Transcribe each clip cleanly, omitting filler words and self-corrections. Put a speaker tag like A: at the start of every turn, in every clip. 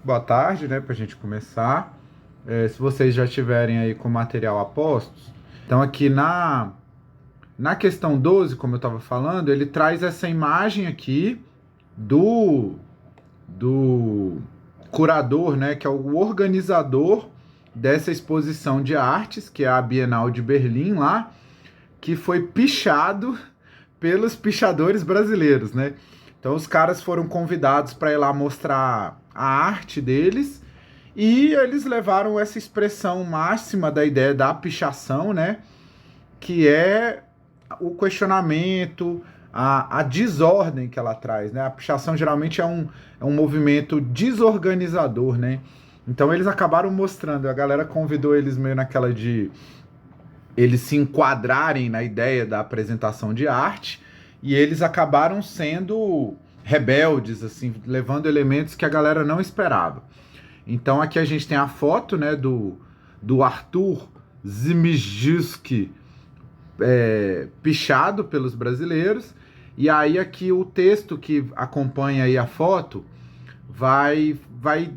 A: Boa tarde, né, para a gente começar. Se vocês já estiverem aí com o material a postos, então aqui na questão 12, como eu estava falando, ele traz essa imagem aqui do, do curador, né, que é o organizador dessa exposição de artes, que é a Bienal de Berlim lá, que foi pichado pelos pichadores brasileiros, né? Então os caras foram convidados para ir lá mostrar a arte deles e eles levaram essa expressão máxima da ideia da pichação, né? Que é o questionamento, a desordem que ela traz, né? A pichação geralmente é um movimento desorganizador, né? Então eles acabaram mostrando, a galera convidou eles meio naquela de eles se enquadrarem na ideia da apresentação de arte e eles acabaram sendo rebeldes, assim, levando elementos que a galera não esperava. Então aqui a gente tem a foto, né, do Arthur Zimijewski pichado pelos brasileiros, e aí aqui o texto que acompanha aí a foto vai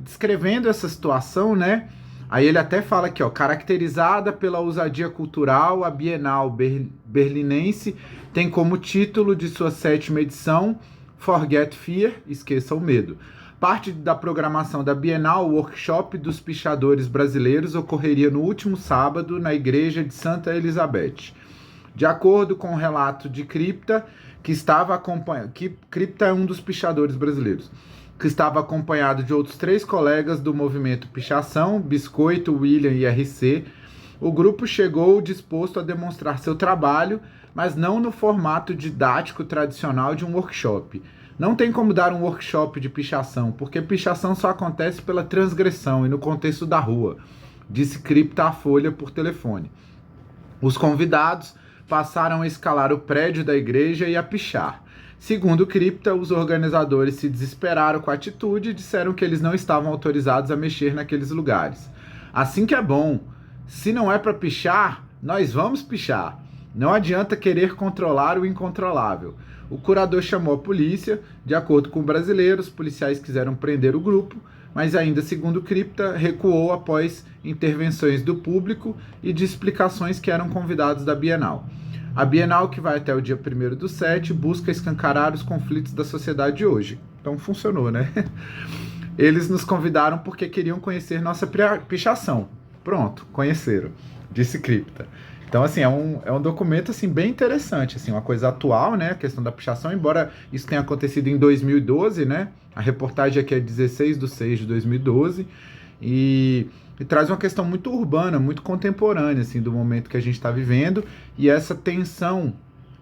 A: descrevendo essa situação, né? Aí ele até fala aqui, ó, caracterizada pela ousadia cultural, a Bienal Berlinense tem como título de sua 7ª edição Forget Fear, Esqueça o Medo. Parte da programação da Bienal, o workshop dos pichadores brasileiros ocorreria no último sábado na igreja de Santa Elizabeth. De acordo com o relato de Cripta, que estava acompanhando... Cripta é um dos pichadores brasileiros, que estava acompanhado de outros 3 colegas do movimento Pichação, Biscoito, William e RC. O grupo chegou disposto a demonstrar seu trabalho, mas não no formato didático tradicional de um workshop. Não tem como dar um workshop de pichação, porque pichação só acontece pela transgressão e no contexto da rua, disse Cripta à Folha por telefone. Os convidados passaram a escalar o prédio da igreja e a pichar. Segundo Cripta, os organizadores se desesperaram com a atitude e disseram que eles não estavam autorizados a mexer naqueles lugares. Assim que é bom. Se não é para pichar, nós vamos pichar. Não adianta querer controlar o incontrolável. O curador chamou a polícia. De acordo com brasileiros, policiais quiseram prender o grupo, mas ainda segundo Cripta, recuou após intervenções do público e de explicações que eram convidados da Bienal. A Bienal, que vai até o dia 1º/7, busca escancarar os conflitos da sociedade de hoje. Então funcionou, né? Eles nos convidaram porque queriam conhecer nossa pichação. Pronto, conheceram, disse Cripta. Então, assim, é um documento, assim, bem interessante, assim, uma coisa atual, né, a questão da pichação, embora isso tenha acontecido em 2012, né, a reportagem aqui é 16/6/2012, e traz uma questão muito urbana, muito contemporânea, assim, do momento que a gente está vivendo, e essa tensão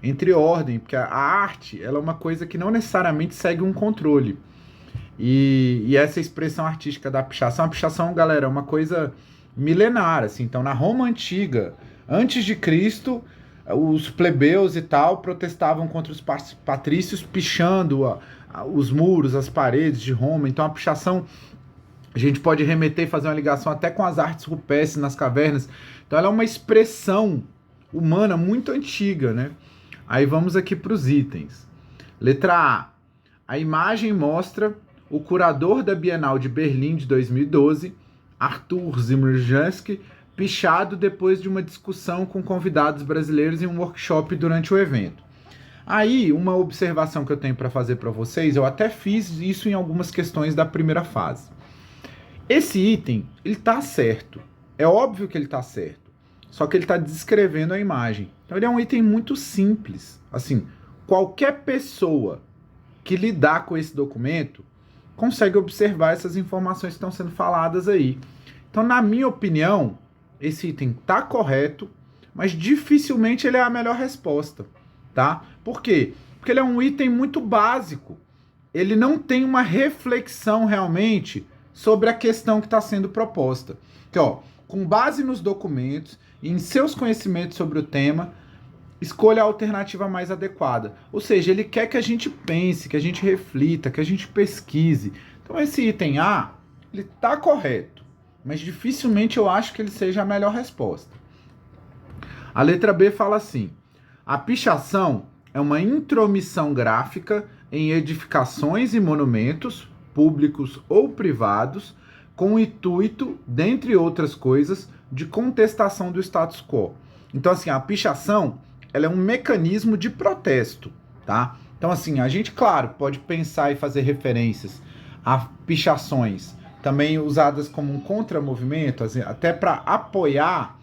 A: entre ordem, porque a arte, ela é uma coisa que não necessariamente segue um controle, e essa expressão artística da pichação, a pichação, galera, é uma coisa milenar, assim, então na Roma Antiga, antes de Cristo, os plebeus e tal protestavam contra os patrícios pichando os muros, as paredes de Roma. Então a pichação, a gente pode remeter e fazer uma ligação até com as artes rupestres nas cavernas. Então ela é uma expressão humana muito antiga, né? Aí vamos aqui para os itens. Letra A. A imagem mostra o curador da Bienal de Berlim de 2012, Arthur Zimmerjanski, pichado depois de uma discussão com convidados brasileiros em um workshop durante o evento. Aí, uma observação que eu tenho para fazer para vocês, eu até fiz isso em algumas questões da primeira fase. Esse item, ele tá certo. É óbvio que ele tá certo. Só que ele está descrevendo a imagem. Então ele é um item muito simples. Assim, qualquer pessoa que lidar com esse documento consegue observar essas informações que estão sendo faladas aí. Então, na minha opinião, esse item tá correto, mas dificilmente ele é a melhor resposta, tá? Por quê? Porque ele é um item muito básico. Ele não tem uma reflexão realmente sobre a questão que está sendo proposta. Que, ó, com base nos documentos e em seus conhecimentos sobre o tema, escolha a alternativa mais adequada. Ou seja, ele quer que a gente pense, que a gente reflita, que a gente pesquise. Então esse item A, ele tá correto, mas dificilmente eu acho que ele seja a melhor resposta. A letra B fala assim: a pichação é uma intromissão gráfica em edificações e monumentos, públicos ou privados, com o intuito, dentre outras coisas, de contestação do status quo. Então, assim, a pichação, ela é um mecanismo de protesto, tá? Então, assim, a gente, claro, pode pensar e fazer referências a pichações também usadas como um contramovimento, assim, até para apoiar.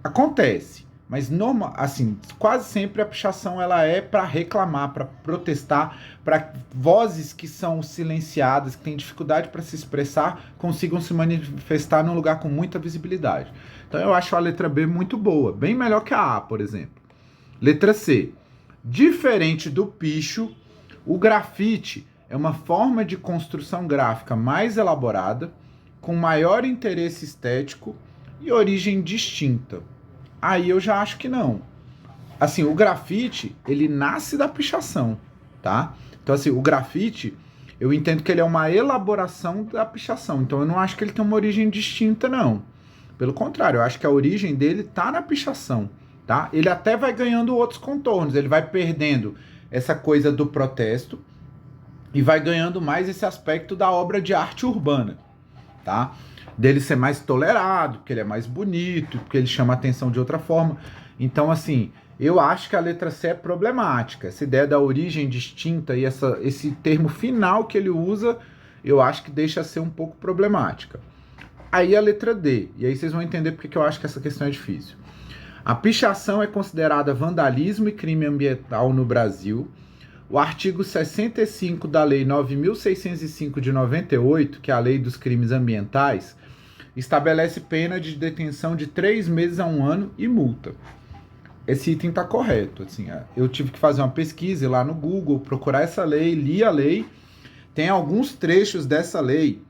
A: Acontece, mas assim, quase sempre a pichação ela é para reclamar, para protestar, para vozes que são silenciadas, que têm dificuldade para se expressar, consigam se manifestar num lugar com muita visibilidade. Então eu acho a letra B muito boa, bem melhor que a A, por exemplo. Letra C. Diferente do picho, o grafite é uma forma de construção gráfica mais elaborada, com maior interesse estético e origem distinta. Aí eu já acho que não. Assim, o grafite, ele nasce da pichação, tá? Então, assim, o grafite, eu entendo que ele é uma elaboração da pichação. Então, eu não acho que ele tem uma origem distinta, não. Pelo contrário, eu acho que a origem dele tá na pichação, tá? Ele até vai ganhando outros contornos, ele vai perdendo essa coisa do protesto e vai ganhando mais esse aspecto da obra de arte urbana, tá? Dele ser mais tolerado, porque ele é mais bonito, porque ele chama atenção de outra forma. Então, assim, eu acho que a letra C é problemática. Essa ideia da origem distinta e esse termo final que ele usa, eu acho que deixa ser um pouco problemática. Aí a letra D, e aí vocês vão entender porque que eu acho que essa questão é difícil. A pichação é considerada vandalismo e crime ambiental no Brasil. O artigo 65 da Lei 9.605 de 98, que é a Lei dos Crimes Ambientais, estabelece pena de detenção de 3 meses a 1 ano e multa. Esse item está correto. Assim, eu tive que fazer uma pesquisa ir lá no Google, procurar essa lei, li a lei. Tem alguns trechos dessa lei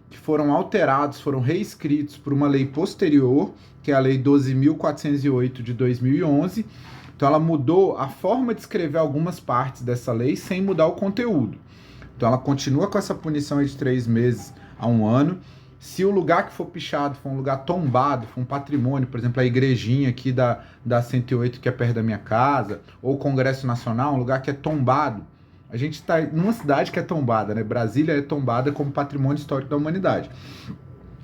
A: que foram alterados, foram reescritos por uma lei posterior, que é a Lei 12.408 de 2011. Então ela mudou a forma de escrever algumas partes dessa lei sem mudar o conteúdo. Então ela continua com essa punição de 3 meses a 1 ano. Se o lugar que for pichado for um lugar tombado, for um patrimônio, por exemplo, a igrejinha aqui da 108, que é perto da minha casa, ou o Congresso Nacional, um lugar que é tombado. A gente está numa cidade que é tombada, né? Brasília é tombada como patrimônio histórico da humanidade.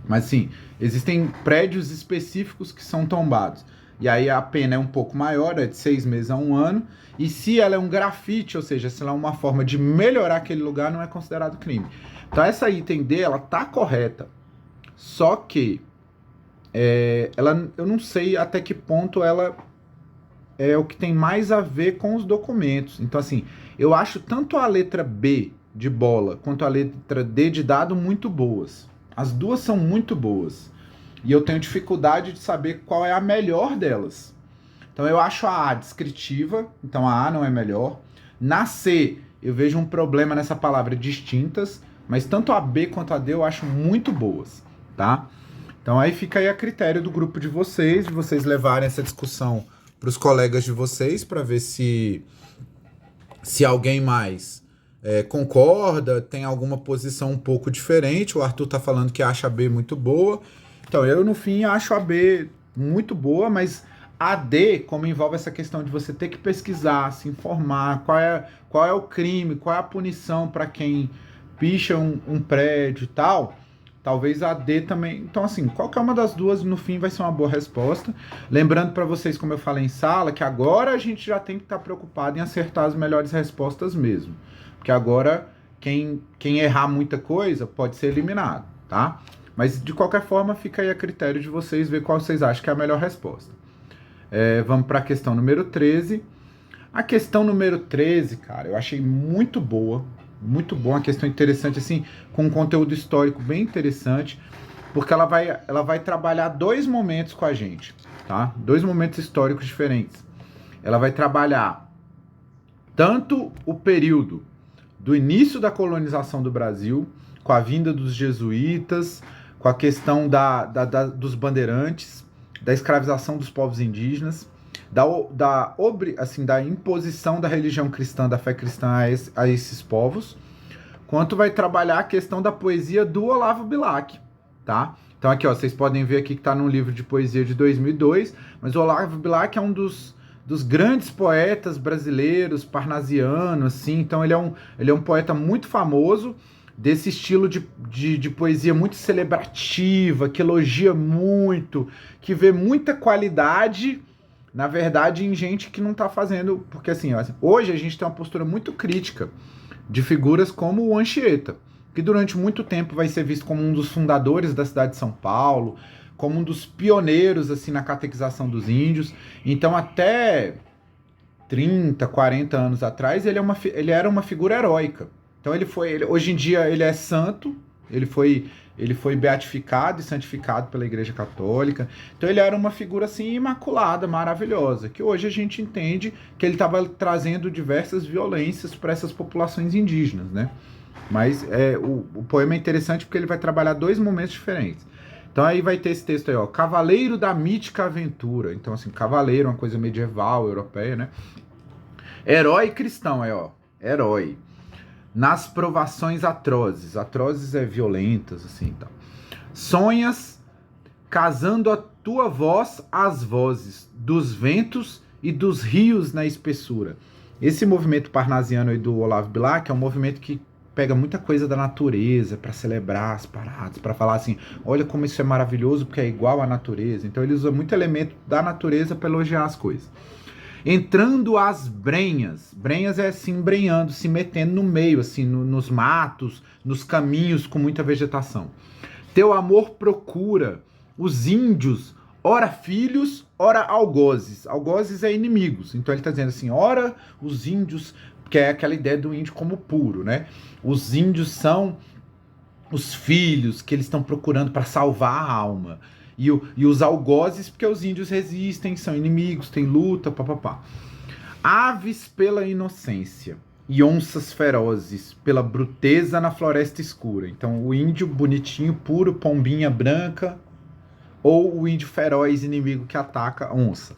A: Mas, sim, existem prédios específicos que são tombados. E aí a pena é um pouco maior, é de 6 meses a 1 ano. E se ela é um grafite, ou seja, se ela é uma forma de melhorar aquele lugar, não é considerado crime. Então essa item D, ela tá correta. Só que eu não sei até que ponto ela é o que tem mais a ver com os documentos. Então, assim, eu acho tanto a letra B de bola quanto a letra D de dado muito boas. As duas são muito boas. E eu tenho dificuldade de saber qual é a melhor delas. Então, eu acho a A descritiva, então a A não é melhor. Na C, eu vejo um problema nessa palavra distintas, mas tanto a B quanto a D eu acho muito boas. Tá? Então aí fica aí a critério do grupo de vocês levarem essa discussão para os colegas de vocês, para ver se alguém mais concorda, tem alguma posição um pouco diferente. O Arthur tá falando que acha a B muito boa. Então eu, no fim, acho a B muito boa, mas a D, como envolve essa questão de você ter que pesquisar, se informar, qual é o crime, qual é a punição para quem picha um prédio e tal... Talvez a D também. Então, assim, qualquer uma das duas, no fim, vai ser uma boa resposta. Lembrando para vocês, como eu falei em sala, que agora a gente já tem que estar preocupado em acertar as melhores respostas mesmo. Porque agora, quem errar muita coisa pode ser eliminado, tá? Mas, de qualquer forma, fica aí a critério de vocês ver qual vocês acham que é a melhor resposta. Vamos para a questão número 13. A questão número 13, cara, eu achei muito boa. Muito bom, uma questão interessante, assim, com um conteúdo histórico bem interessante, porque ela vai trabalhar 2 momentos com a gente, tá? 2 momentos históricos diferentes. Ela vai trabalhar tanto o período do início da colonização do Brasil, com a vinda dos jesuítas, com a questão dos bandeirantes, da escravização dos povos indígenas, da imposição da religião cristã, da fé cristã a esses povos, quanto vai trabalhar a questão da poesia do Olavo Bilac, tá? Então aqui, ó, vocês podem ver aqui que está num livro de poesia de 2002, mas o Olavo Bilac é um dos grandes poetas brasileiros, parnasiano, assim, então ele é um poeta muito famoso, desse estilo de poesia muito celebrativa, que elogia muito, que vê muita qualidade, na verdade, em gente que não tá fazendo... Porque assim, hoje a gente tem uma postura muito crítica de figuras como o Anchieta, que durante muito tempo vai ser visto como um dos fundadores da cidade de São Paulo, como um dos pioneiros assim na catequização dos índios. Então, até 30, 40 anos atrás, ele era uma figura heróica. Então, hoje em dia ele é santo, ele foi beatificado e santificado pela Igreja Católica. Então, ele era uma figura assim imaculada, maravilhosa, que hoje a gente entende que ele estava trazendo diversas violências para essas populações indígenas, né? Mas o poema é interessante porque ele vai trabalhar dois momentos diferentes. Então aí vai ter esse texto aí, ó, Cavaleiro da mítica aventura. Então assim, cavaleiro é uma coisa medieval, europeia, né? Herói cristão, ó, herói. Nas provações atrozes. Atrozes é violentas, assim, então. Sonhas casando a tua voz às vozes dos ventos e dos rios na espessura. Esse movimento parnasiano aí do Olavo Bilac é um movimento que pega muita coisa da natureza para celebrar as paradas, para falar assim, olha como isso é maravilhoso porque é igual à natureza. Então ele usa muito elemento da natureza para elogiar as coisas. Entrando às brenhas. Brenhas é se embrenhando, se metendo no meio, assim, nos matos, nos caminhos com muita vegetação. Teu amor procura os índios, ora filhos, ora algozes. Algozes é inimigos. Então ele está dizendo assim, ora os índios, que é aquela ideia do índio como puro, né? Os índios são os filhos que eles estão procurando para salvar a alma. E os algozes, porque os índios resistem, são inimigos, tem luta, papapá. Aves pela inocência e onças ferozes pela bruteza na floresta escura. Então o índio bonitinho, puro, pombinha branca, ou o índio feroz, inimigo que ataca a onça.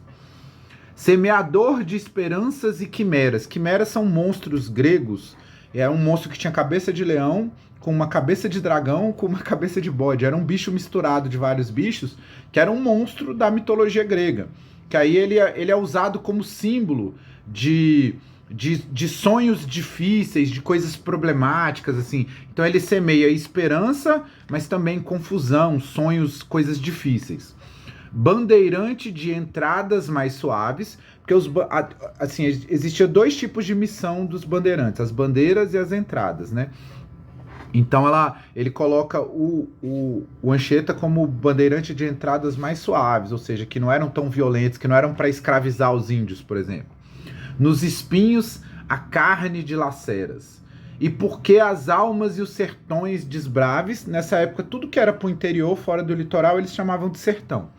A: Semeador de esperanças e quimeras. Quimeras são monstros gregos. É um monstro que tinha cabeça de leão, com uma cabeça de dragão, com uma cabeça de bode. Era um bicho misturado de vários bichos, que era um monstro da mitologia grega. Que aí ele é usado como símbolo de sonhos difíceis, de coisas problemáticas, assim. Então ele semeia esperança, mas também confusão, sonhos, coisas difíceis. Bandeirante de entradas mais suaves, porque assim, existia dois tipos de missão dos bandeirantes, as bandeiras e as entradas, né? Então ele coloca o Anchieta como bandeirante de entradas mais suaves, ou seja, que não eram tão violentos, que não eram para escravizar os índios, por exemplo. Nos espinhos, a carne de laceras. E porque as almas e os sertões desbraves, nessa época tudo que era para o interior, fora do litoral, eles chamavam de sertão.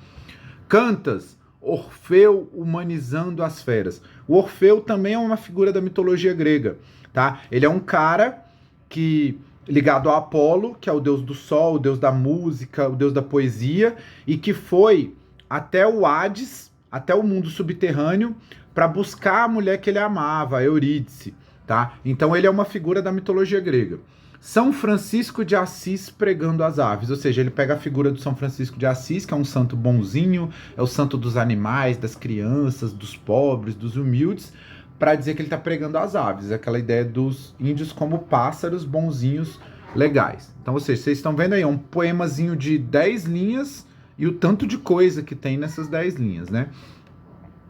A: Cantas, Orfeu humanizando as feras. O Orfeu também é uma figura da mitologia grega, tá? Ele é um cara que ligado a Apolo, que é o deus do sol, o deus da música, o deus da poesia, e que foi até o Hades, até o mundo subterrâneo, para buscar a mulher que ele amava, a Eurídice, tá? Então ele é uma figura da mitologia grega. São Francisco de Assis pregando as aves, ou seja, ele pega a figura do São Francisco de Assis, que é um santo bonzinho, é o santo dos animais, das crianças, dos pobres, dos humildes, para dizer que ele está pregando as aves, aquela ideia dos índios como pássaros bonzinhos, legais. Então, ou seja, vocês estão vendo aí um poemazinho de 10 linhas e o tanto de coisa que tem nessas 10 linhas, né?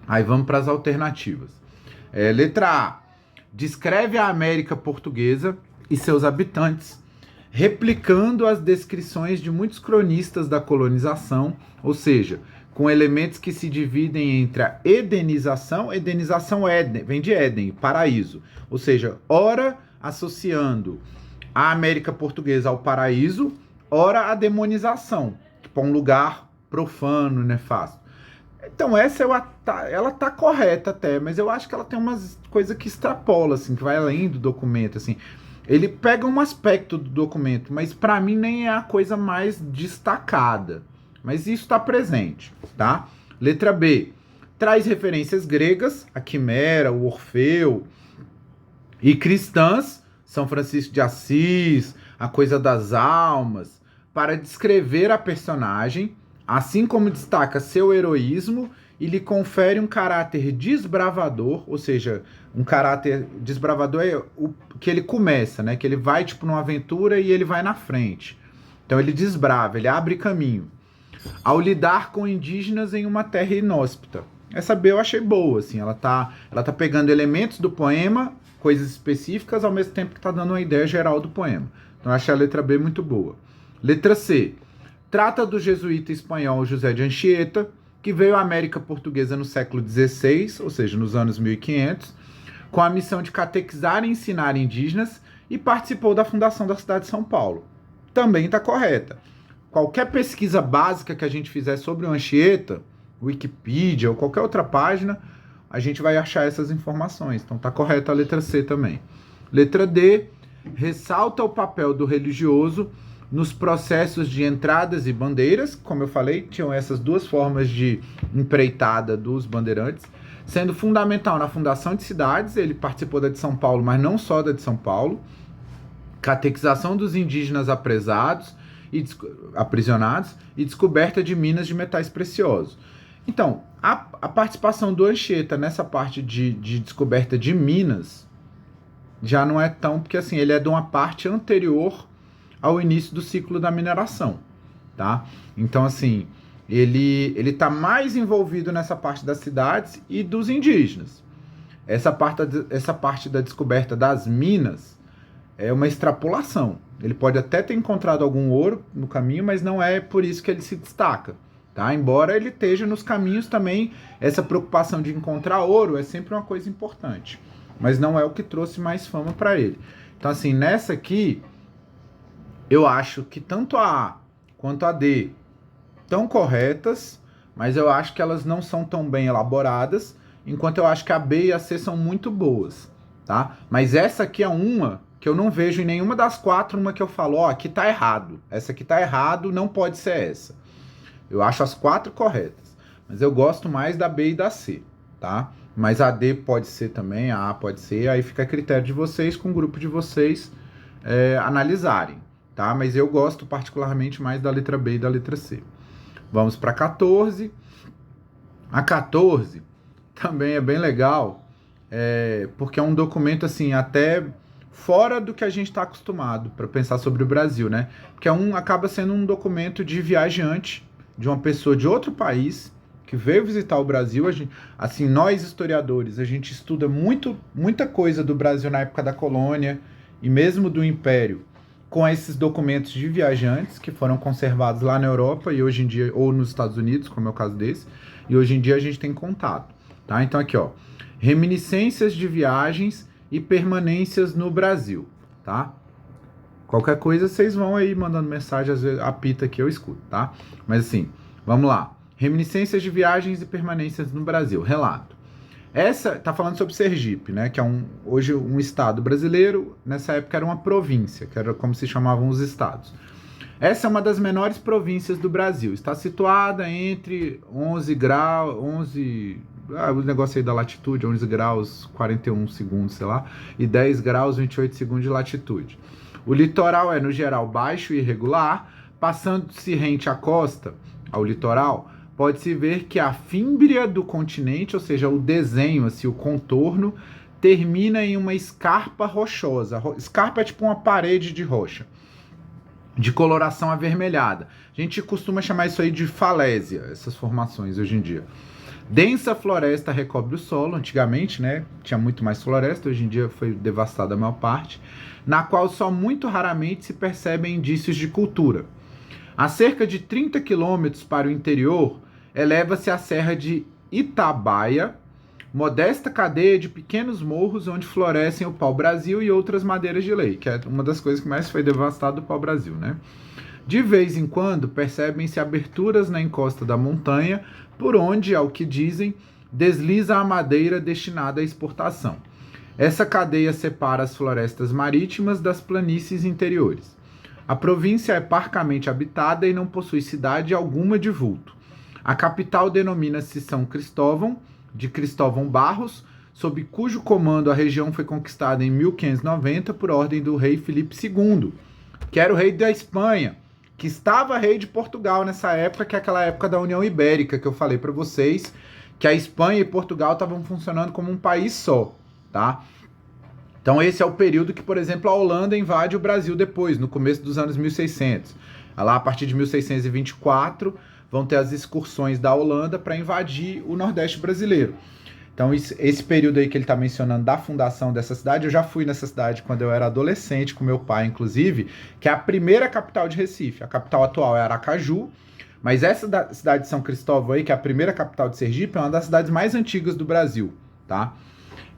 A: Aí vamos para as alternativas. Letra A. Descreve a América Portuguesa e seus habitantes, replicando as descrições de muitos cronistas da colonização, ou seja, com elementos que se dividem entre a edenização vem de Éden, paraíso, ou seja, ora associando a América Portuguesa ao paraíso, ora a demonização, tipo um lugar profano, nefasto. Então essa ela tá correta até, mas eu acho que ela tem umas coisas que extrapola, assim, que vai além do documento, assim. Ele pega um aspecto do documento, mas para mim nem é a coisa mais destacada. Mas isso está presente, tá? Letra B. Traz referências gregas, a quimera, o Orfeu, e cristãs, São Francisco de Assis, a coisa das almas, para descrever a personagem, assim como destaca seu heroísmo e lhe confere um caráter desbravador, ou seja, um caráter desbravador é o que ele começa, né? Que ele vai tipo numa aventura e ele vai na frente. Então ele desbrava, ele abre caminho. Ao lidar com indígenas em uma terra inóspita. Essa B eu achei boa, assim, ela tá pegando elementos do poema, coisas específicas, ao mesmo tempo que tá dando uma ideia geral do poema. Então eu achei a letra B muito boa. Letra C. Trata do jesuíta espanhol José de Anchieta, que veio à América Portuguesa no século XVI, ou seja, nos anos 1500, com a missão de catequizar e ensinar indígenas e participou da fundação da cidade de São Paulo. Também está correta. Qualquer pesquisa básica que a gente fizer sobre o Anchieta, Wikipedia ou qualquer outra página, a gente vai achar essas informações. Então está correta a letra C também. Letra D, ressalta o papel do religioso nos processos de entradas e bandeiras. Como eu falei, tinham essas duas formas de empreitada dos bandeirantes, sendo fundamental na fundação de cidades. Ele participou da de São Paulo, mas não só da de São Paulo. Catequização dos indígenas aprisionados e descoberta de minas de metais preciosos. Então, a participação do Anchieta nessa parte de descoberta de minas já não é tão, porque assim, ele é de uma parte anterior ao início do ciclo da mineração, tá? Então, assim, ele está mais envolvido nessa parte das cidades e dos indígenas. Essa parte da descoberta das minas é uma extrapolação. Ele pode até ter encontrado algum ouro no caminho, mas não é por isso que ele se destaca, tá? Embora ele esteja nos caminhos também, essa preocupação de encontrar ouro é sempre uma coisa importante, mas não é o que trouxe mais fama para ele. Então, assim, nessa aqui, eu acho que tanto a A quanto a D estão corretas, mas eu acho que elas não são tão bem elaboradas, enquanto eu acho que a B e a C são muito boas, tá? Mas essa aqui é uma que eu não vejo em nenhuma das quatro, uma que eu falo, ó, aqui tá errado. Essa aqui tá errado, não pode ser essa. Eu acho as quatro corretas, mas eu gosto mais da B e da C, tá? Mas a D pode ser também, a A pode ser, aí fica a critério de vocês, com o grupo de vocês analisarem, tá? Mas eu gosto particularmente mais da letra B e da letra C. Vamos para 14. A 14 também é bem legal, porque é um documento assim, até fora do que a gente está acostumado para pensar sobre o Brasil, né? Porque acaba sendo um documento de viajante, de uma pessoa de outro país que veio visitar o Brasil. Assim, nós historiadores, a gente estuda muita coisa do Brasil na época da colônia e mesmo do Império, com esses documentos de viajantes que foram conservados lá na Europa e hoje em dia, ou nos Estados Unidos, como é o caso desse, e hoje em dia a gente tem contato, tá? Então aqui, ó, reminiscências de viagens e permanências no Brasil, tá? Qualquer coisa vocês vão aí mandando mensagem, às vezes apita aqui eu escuto, tá? Mas assim, vamos lá. Reminiscências de viagens e permanências no Brasil, relato. Essa tá falando sobre Sergipe, né? Que é hoje um estado brasileiro, nessa época era uma província, que era como se chamavam os estados. Essa é uma das menores províncias do Brasil. Está situada entre 11 graus, o negócio aí da latitude, 11 graus 41 segundos, sei lá, e 10 graus 28 segundos de latitude. O litoral é, no geral, baixo e irregular, passando-se rente à costa, ao litoral, pode-se ver que a fímbria do continente, ou seja, o desenho, assim, o contorno, termina em uma escarpa rochosa. Escarpa é tipo uma parede de rocha, de coloração avermelhada. A gente costuma chamar isso aí de falésia, essas formações hoje em dia. Densa floresta recobre o solo, antigamente, né, tinha muito mais floresta, hoje em dia foi devastada a maior parte, na qual só muito raramente se percebem indícios de cultura. A cerca de 30 quilômetros para o interior, eleva-se a serra de Itabaia, modesta cadeia de pequenos morros onde florescem o pau-brasil e outras madeiras de lei, que é uma das coisas que mais foi devastada do pau-brasil, né? De vez em quando, percebem-se aberturas na encosta da montanha, por onde, ao que dizem, desliza a madeira destinada à exportação. Essa cadeia separa as florestas marítimas das planícies interiores. A província é parcamente habitada e não possui cidade alguma de vulto. A capital denomina-se São Cristóvão, de Cristóvão Barros, sob cujo comando a região foi conquistada em 1590 por ordem do rei Filipe II, que era o rei da Espanha, que estava rei de Portugal nessa época, que é aquela época da União Ibérica, que eu falei para vocês, que a Espanha e Portugal estavam funcionando como um país só, tá? Então esse é o período que, por exemplo, a Holanda invade o Brasil depois, no começo dos anos 1600. Lá a partir de 1624 vão ter as excursões da Holanda para invadir o Nordeste brasileiro. Então esse período aí que ele está mencionando da fundação dessa cidade, eu já fui nessa cidade quando eu era adolescente, com meu pai inclusive, que é a primeira capital de Recife. A capital atual é Aracaju, mas essa cidade de São Cristóvão aí, que é a primeira capital de Sergipe, é uma das cidades mais antigas do Brasil, tá?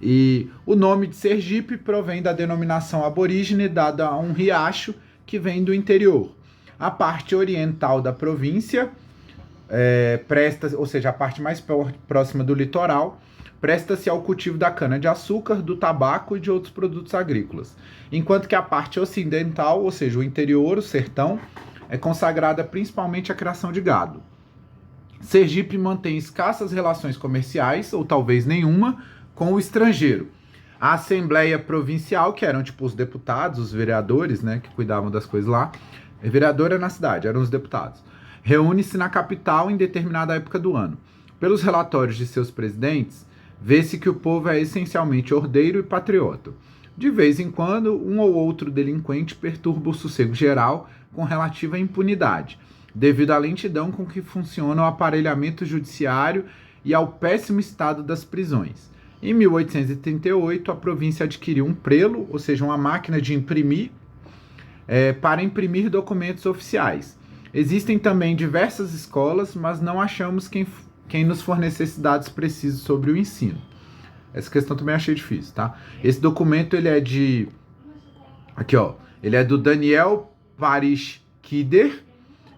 A: E o nome de Sergipe provém da denominação aborígene dada a um riacho que vem do interior. A parte oriental da província, ou seja, a parte mais próxima do litoral, presta-se ao cultivo da cana-de-açúcar, do tabaco e de outros produtos agrícolas. Enquanto que a parte ocidental, ou seja, o interior, o sertão, é consagrada principalmente à criação de gado. Sergipe mantém escassas relações comerciais, ou talvez nenhuma, com o estrangeiro. A Assembleia Provincial, que eram tipo os deputados, os vereadores, né, que cuidavam das coisas lá, vereador era na cidade, eram os deputados, reúne-se na capital em determinada época do ano. Pelos relatórios de seus presidentes, vê-se que o povo é essencialmente ordeiro e patriota. De vez em quando, um ou outro delinquente perturba o sossego geral com relativa impunidade, devido à lentidão com que funciona o aparelhamento judiciário e ao péssimo estado das prisões. Em 1838, a província adquiriu um prelo, ou seja, uma máquina de imprimir, para imprimir documentos oficiais. Existem também diversas escolas, mas não achamos quem nos fornecesse dados precisos sobre o ensino. Essa questão também achei difícil, tá? Esse documento, ele é de... Aqui, ó. Ele é do Daniel Parish Kider,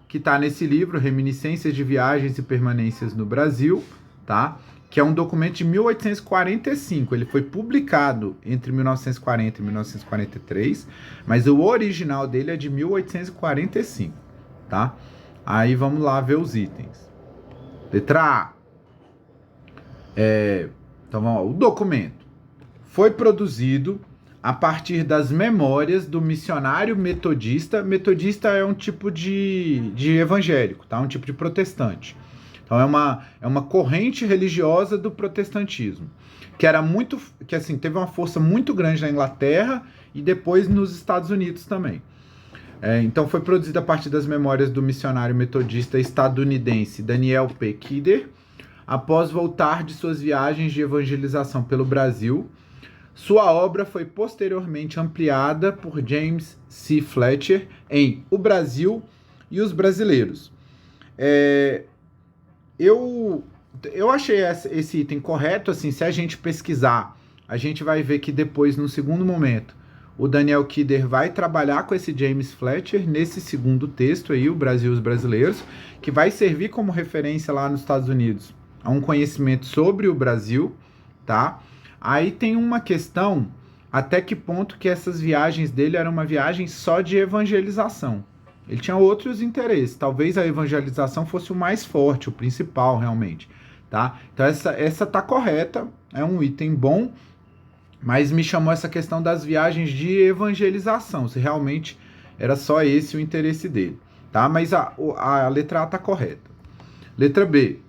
A: que está nesse livro, Reminiscências de Viagens e Permanências no Brasil, tá? Que é um documento de 1845. Ele foi publicado entre 1940 e 1943, mas o original dele é de 1845, tá? Aí vamos lá ver os itens. Letra A. Então vamos lá. O documento foi produzido a partir das memórias do missionário metodista. Metodista é um tipo de evangélico, tá? Um tipo de protestante. Então é uma corrente religiosa do protestantismo, que assim, teve uma força muito grande na Inglaterra e depois nos Estados Unidos também. Então foi produzida a partir das memórias do missionário metodista estadunidense Daniel P. Kider, após voltar de suas viagens de evangelização pelo Brasil. Sua obra foi posteriormente ampliada por James C. Fletcher em O Brasil e os Brasileiros. Eu achei esse item correto, assim, se a gente pesquisar, a gente vai ver que depois, no segundo momento, o Daniel Kider vai trabalhar com esse James Fletcher nesse segundo texto aí, O Brasil e os Brasileiros, que vai servir como referência lá nos Estados Unidos a um conhecimento sobre o Brasil, tá? Aí tem uma questão, até que ponto que essas viagens dele eram uma viagem só de evangelização. Ele tinha outros interesses, talvez a evangelização fosse o mais forte, o principal realmente, tá? Então essa tá correta, é um item bom, mas me chamou essa questão das viagens de evangelização, se realmente era só esse o interesse dele, tá? Mas a letra A tá correta. Letra B.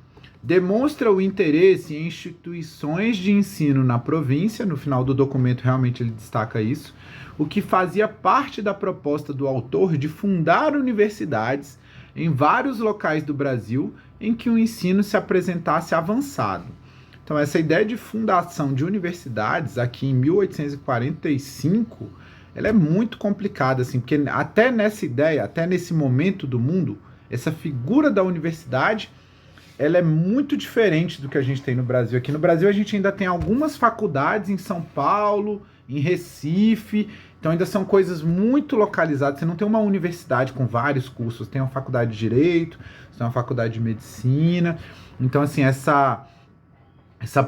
A: Demonstra o interesse em instituições de ensino na província, no final do documento realmente ele destaca isso, o que fazia parte da proposta do autor de fundar universidades em vários locais do Brasil em que o ensino se apresentasse avançado. Então essa ideia de fundação de universidades aqui em 1845, ela é muito complicada, assim, porque até nessa ideia, até nesse momento do mundo, essa figura da universidade, ela é muito diferente do que a gente tem no Brasil. Aqui no Brasil a gente ainda tem algumas faculdades em São Paulo, em Recife, então ainda são coisas muito localizadas. Você não tem uma universidade com vários cursos, você tem uma faculdade de Direito, você tem uma faculdade de Medicina. Então, assim, essa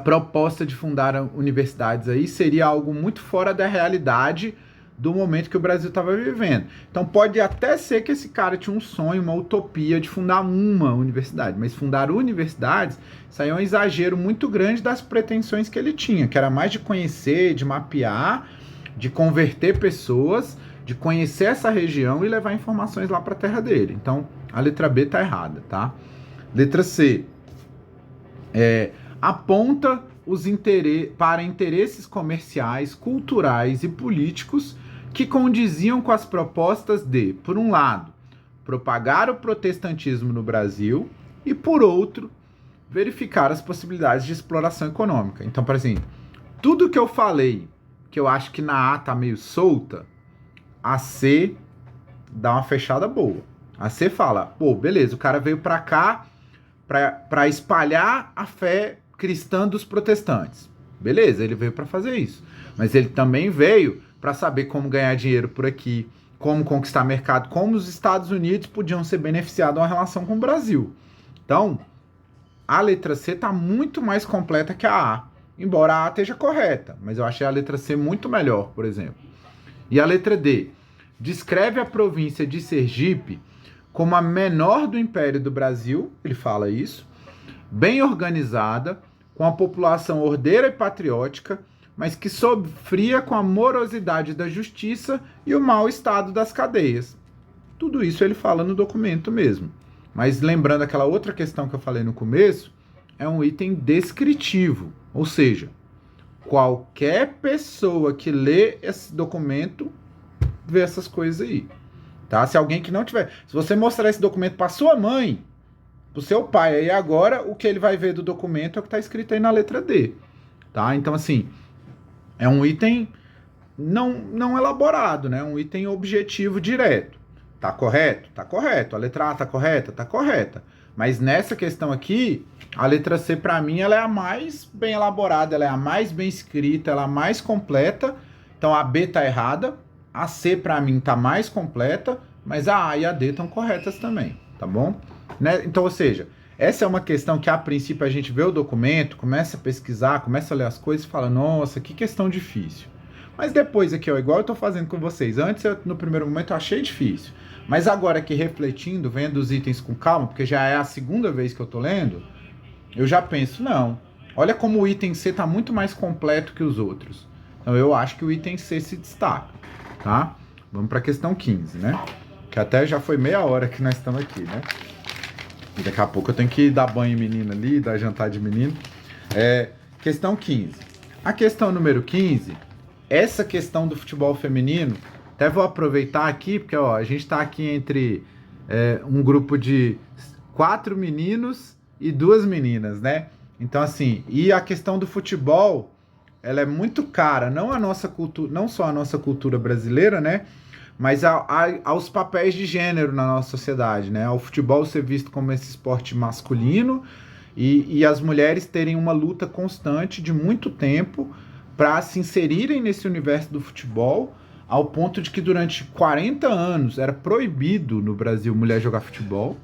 A: proposta de fundar universidades aí seria algo muito fora da realidade do momento que o Brasil estava vivendo. Então pode até ser que esse cara tinha um sonho, uma utopia de fundar uma universidade, mas fundar universidades, isso aí é um exagero muito grande das pretensões que ele tinha, que era mais de conhecer, de mapear, de converter pessoas, de conhecer essa região e levar informações lá para a terra dele. Então a letra B está errada, tá? Letra C. aponta para interesses comerciais, culturais e políticos que condiziam com as propostas de, por um lado, propagar o protestantismo no Brasil e, por outro, verificar as possibilidades de exploração econômica. Então, por exemplo, tudo que eu falei, que eu acho que na A tá meio solta, a C dá uma fechada boa. A C fala, pô, beleza, o cara veio pra cá pra espalhar a fé cristã dos protestantes. Beleza, ele veio pra fazer isso. Mas ele também veio pra saber como ganhar dinheiro por aqui, como conquistar mercado, como os Estados Unidos podiam ser beneficiados em relação com o Brasil. Então, a letra C tá muito mais completa que a A. Embora a A esteja correta, mas eu achei a letra C muito melhor, por exemplo. E a letra D descreve a província de Sergipe como a menor do Império do Brasil, ele fala isso, bem organizada, com a população ordeira e patriótica, mas que sofria com a morosidade da justiça e o mau estado das cadeias. Tudo isso ele fala no documento mesmo. Mas lembrando aquela outra questão que eu falei no começo, é um item descritivo, ou seja, qualquer pessoa que lê esse documento vê essas coisas aí. Tá? Se alguém que não tiver... Se você mostrar esse documento para sua mãe, para o seu pai, aí agora o que ele vai ver do documento é o que está escrito aí na letra D. Tá? Então, assim, é um item não elaborado, né? Um item objetivo direto. Tá correto? Tá correto. A letra A tá correta? Tá correta. Mas nessa questão aqui, a letra C, para mim, ela é a mais bem elaborada, ela é a mais bem escrita, ela é a mais completa. Então, a B tá errada. A C, para mim, tá mais completa, mas a A e a D estão corretas também, tá bom? Né? Então, ou seja, essa é uma questão que, a princípio, a gente vê o documento, começa a pesquisar, começa a ler as coisas e fala, nossa, que questão difícil. Mas depois aqui, ó, igual eu tô fazendo com vocês, antes, no primeiro momento, eu achei difícil. Mas agora aqui, refletindo, vendo os itens com calma, porque já é a segunda vez que eu tô lendo, eu já penso, não, olha como o item C tá muito mais completo que os outros. Então, eu acho que o item C se destaca. Tá? Vamos para a questão 15, né? Que até já foi meia hora que nós estamos aqui, né? E daqui a pouco eu tenho que dar banho em menino ali, dar jantar de menino. Questão 15. A questão número 15, essa questão do futebol feminino, até vou aproveitar aqui, porque ó, a gente está aqui entre um grupo de 4 meninos e 2 meninas, né? Então, assim, e a questão do futebol, ela é muito cara, não só a nossa cultura brasileira, né? Mas aos papéis de gênero na nossa sociedade, né? Ao futebol ser visto como esse esporte masculino e as mulheres terem uma luta constante de muito tempo para se inserirem nesse universo do futebol, ao ponto de que durante 40 anos era proibido no Brasil mulher jogar futebol,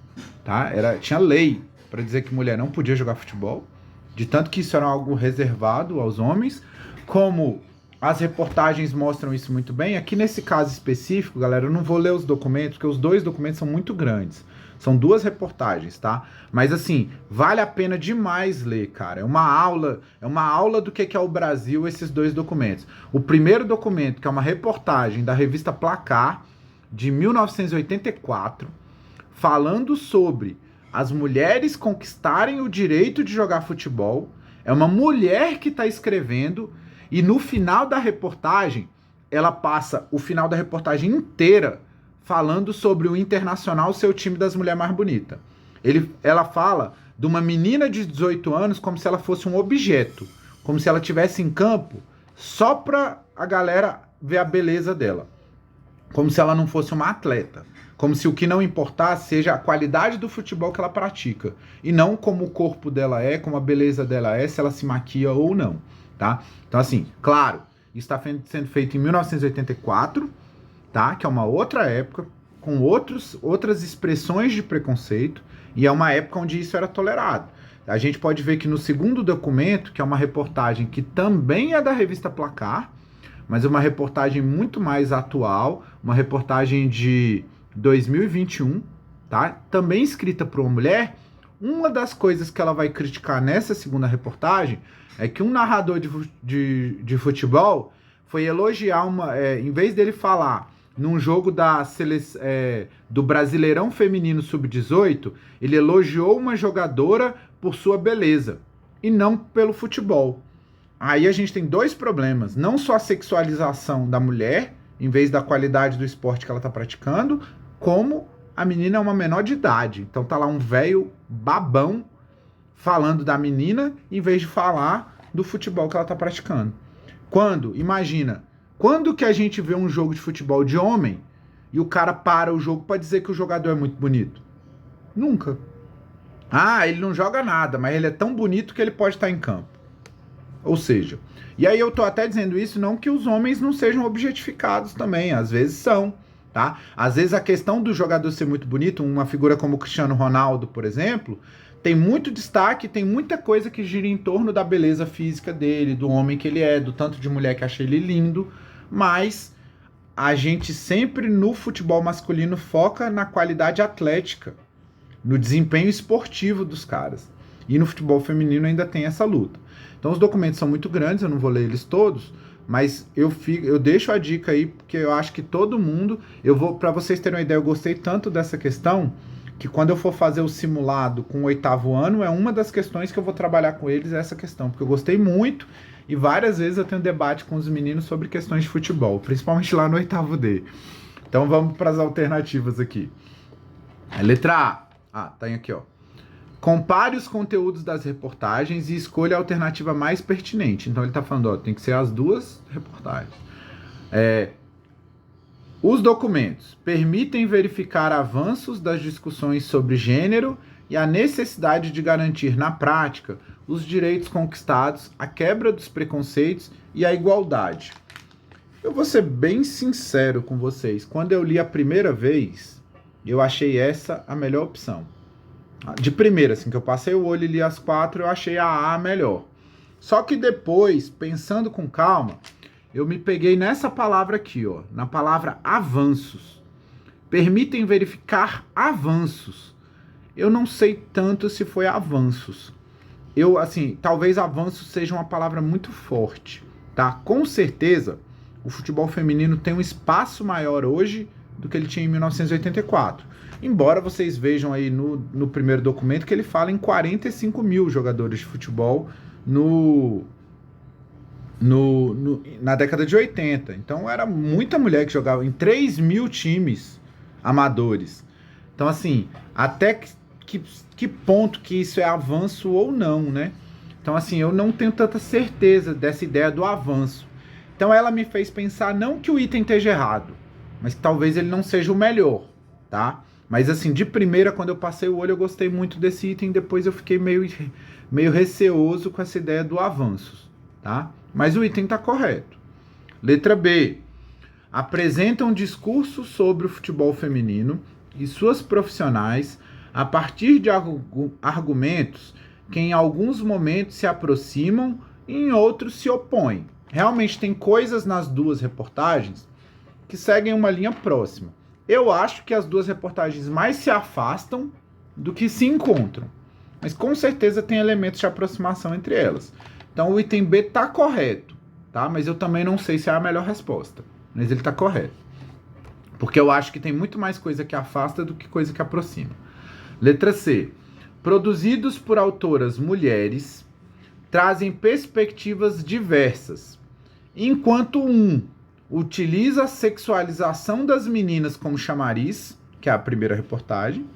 A: tá? Tinha lei para dizer que mulher não podia jogar futebol, de tanto que isso era algo reservado aos homens, como as reportagens mostram isso muito bem. Aqui nesse caso específico, galera, eu não vou ler os documentos, porque os 2 documentos são muito grandes. São 2 reportagens, tá? Mas assim, vale a pena demais ler, cara. É uma aula do que é o Brasil, esses 2 documentos. O primeiro documento, que é uma reportagem da revista Placar, de 1984, falando sobre as mulheres conquistarem o direito de jogar futebol. É uma mulher que está escrevendo, e no final da reportagem, ela passa o final da reportagem inteira falando sobre o Internacional ser o time das mulheres mais bonita. Ela fala de uma menina de 18 anos como se ela fosse um objeto, como se ela estivesse em campo só para a galera ver a beleza dela, como se ela não fosse uma atleta. Como se o que não importasse seja a qualidade do futebol que ela pratica. E não como o corpo dela é, como a beleza dela é, se ela se maquia ou não. Tá? Então, assim, claro, isso está sendo feito em 1984, tá? Que é uma outra época, com outras expressões de preconceito, e é uma época onde isso era tolerado. A gente pode ver que no segundo documento, que é uma reportagem que também é da revista Placar, mas é uma reportagem muito mais atual, uma reportagem de 2021, tá? Também escrita por uma mulher. Uma das coisas que ela vai criticar nessa segunda reportagem é que um narrador de futebol foi elogiar em vez dele falar num jogo do Brasileirão Feminino Sub-18, ele elogiou uma jogadora por sua beleza. e não pelo futebol. Aí a gente tem dois problemas, não só a sexualização da mulher, em vez da qualidade do esporte que ela está praticando, como a menina é uma menor de idade. Então tá lá um velho babão falando da menina, em vez de falar do futebol que ela está praticando. Imagina, quando que a gente vê um jogo de futebol de homem e o cara para o jogo para dizer que o jogador é muito bonito? Nunca. Ah, ele não joga nada, mas ele é tão bonito que ele pode estar em campo. Ou seja, e aí eu tô até dizendo isso não que os homens não sejam objetificados também, às vezes são, tá? Às vezes a questão do jogador ser muito bonito, uma figura como o Cristiano Ronaldo, por exemplo, tem muito destaque, tem muita coisa que gira em torno da beleza física dele, do homem que ele é, do tanto de mulher que acha ele lindo, mas a gente sempre no futebol masculino foca na qualidade atlética, no desempenho esportivo dos caras. E no futebol feminino ainda tem essa luta. Então os documentos são muito grandes, eu não vou ler eles todos, mas eu deixo a dica aí, porque eu acho que todo mundo... Para vocês terem uma ideia, eu gostei tanto dessa questão, que quando eu for fazer o simulado com o 8º ano, é uma das questões que eu vou trabalhar com eles, essa questão, porque eu gostei muito, e várias vezes eu tenho debate com os meninos sobre questões de futebol, principalmente lá no 8º D. Então vamos para as alternativas aqui. A letra A. Tem aqui, ó. Compare os conteúdos das reportagens e escolha a alternativa mais pertinente. Então ele está falando, ó, tem que ser as duas reportagens. Os documentos permitem verificar avanços das discussões sobre gênero e a necessidade de garantir na prática os direitos conquistados, a quebra dos preconceitos e a igualdade. Eu vou ser bem sincero com vocês. Quando eu li a primeira vez, eu achei essa a melhor opção. De primeira, assim, que eu passei o olho e li as 4, eu achei a A melhor. Só que depois, pensando com calma, eu me peguei nessa palavra aqui, ó, na palavra avanços. Permitem verificar avanços. Eu não sei tanto se foi avanços. Talvez avanços seja uma palavra muito forte, tá? Com certeza, o futebol feminino tem um espaço maior hoje do que ele tinha em 1984. Embora vocês vejam aí no primeiro documento que ele fala em 45 mil jogadores de futebol na década de 80. Então era muita mulher que jogava em 3 mil times amadores. Então assim, até que ponto que isso é avanço ou não, né? Então assim, eu não tenho tanta certeza dessa ideia do avanço. Então ela me fez pensar não que o item esteja errado, mas que talvez ele não seja o melhor, tá? Mas assim, de primeira, quando eu passei o olho, eu gostei muito desse item, depois eu fiquei meio receoso com essa ideia do avanços, tá? Mas o item está correto. Letra B. Apresentam discurso sobre o futebol feminino e suas profissionais a partir de argumentos que em alguns momentos se aproximam e em outros se opõem. Realmente tem coisas nas duas reportagens que seguem uma linha próxima. Eu acho que as duas reportagens mais se afastam do que se encontram. Mas com certeza tem elementos de aproximação entre elas. Então o item B está correto, tá? Mas eu também não sei se é a melhor resposta. Mas ele está correto. Porque eu acho que tem muito mais coisa que afasta do que coisa que aproxima. Letra C. Produzidos por autoras mulheres, trazem perspectivas diversas. Enquanto utiliza a sexualização das meninas como chamariz, que é a primeira reportagem.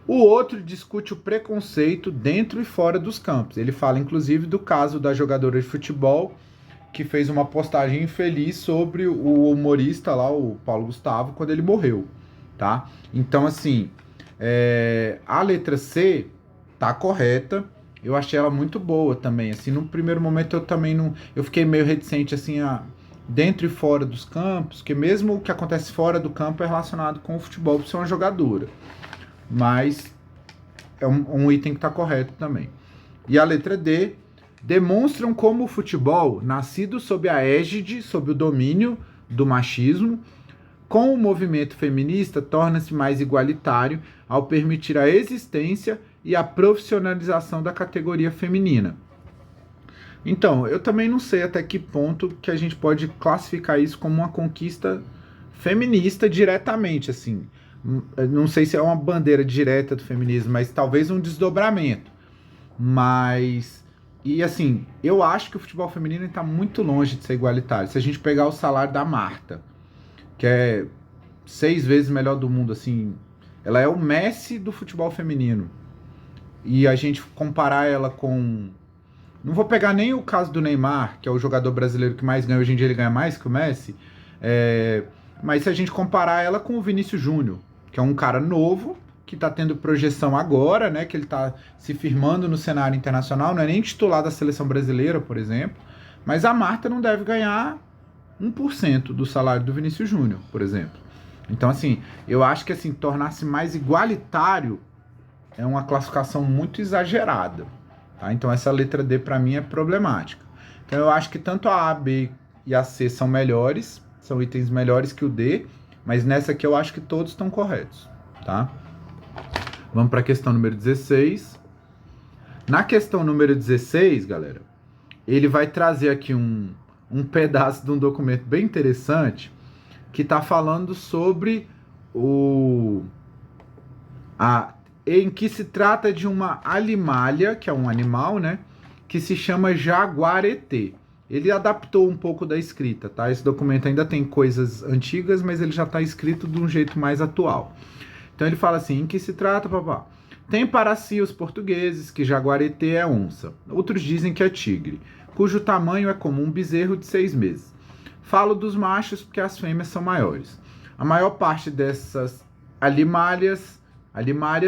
A: O outro discute o preconceito dentro e fora dos campos. Ele fala, inclusive, do caso da jogadora de futebol que fez uma postagem infeliz sobre o humorista lá, o Paulo Gustavo, quando ele morreu, tá? Então, assim, a letra C tá correta. Eu achei ela muito boa também. Assim, no primeiro momento eu também não... Eu fiquei meio reticente, assim, dentro e fora dos campos, que mesmo o que acontece fora do campo é relacionado com o futebol por ser uma jogadora. Mas é um item que está correto também. E a letra D, demonstram como o futebol, nascido sob a égide, sob o domínio do machismo, com o movimento feminista, torna-se mais igualitário ao permitir a existência e a profissionalização da categoria feminina. Então, eu também não sei até que ponto que a gente pode classificar isso como uma conquista feminista diretamente, assim. Não sei se é uma bandeira direta do feminismo, mas talvez um desdobramento. Mas E assim, eu acho que o futebol feminino está muito longe de ser igualitário. Se a gente pegar o salário da Marta, que é 6 vezes melhor do mundo, assim, ela é o Messi do futebol feminino. E a gente comparar ela com... Não vou pegar nem o caso do Neymar, que é o jogador brasileiro que mais ganha, hoje em dia ele ganha mais que o Messi. Mas se a gente comparar ela com o Vinícius Júnior, que é um cara novo, que está tendo projeção agora, né? Que ele está se firmando no cenário internacional, não é nem titular da seleção brasileira, por exemplo. Mas a Marta não deve ganhar 1% do salário do Vinícius Júnior, por exemplo. Então, assim, eu acho que assim, tornar-se mais igualitário é uma classificação muito exagerada. Tá? Então, essa letra D para mim é problemática. Então, eu acho que tanto a A, B e a C são melhores, são itens melhores que o D, mas nessa aqui eu acho que todos estão corretos. Tá? Vamos para a questão número 16. Na questão número 16, galera, ele vai trazer aqui um pedaço de um documento bem interessante que está falando sobre em que se trata de uma alimália, que é um animal, né, que se chama jaguareté. Ele adaptou um pouco da escrita, tá? Esse documento ainda tem coisas antigas, mas ele já está escrito de um jeito mais atual. Então ele fala assim, em que se trata, papá? Tem para si os portugueses que jaguareté é onça, outros dizem que é tigre, cujo tamanho é como um bezerro de 6 meses. Falo dos machos porque as fêmeas são maiores. A maior parte dessas alimárias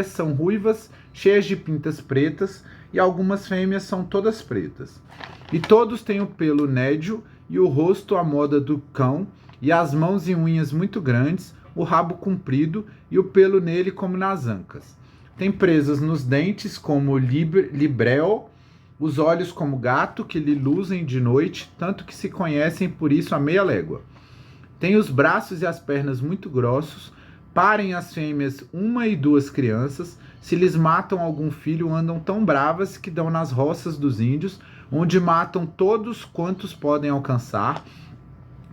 A: são ruivas, cheias de pintas pretas, e algumas fêmeas são todas pretas. E todos têm o pelo nédio e o rosto à moda do cão, e as mãos e unhas muito grandes, o rabo comprido e o pelo nele como nas ancas. Tem presas nos dentes como libreo, os olhos como gato que lhe luzem de noite, tanto que se conhecem por isso a meia légua. Tem os braços e as pernas muito grossos, parem as fêmeas 1 e 2 crianças, se lhes matam algum filho andam tão bravas que dão nas roças dos índios, onde matam todos quantos podem alcançar,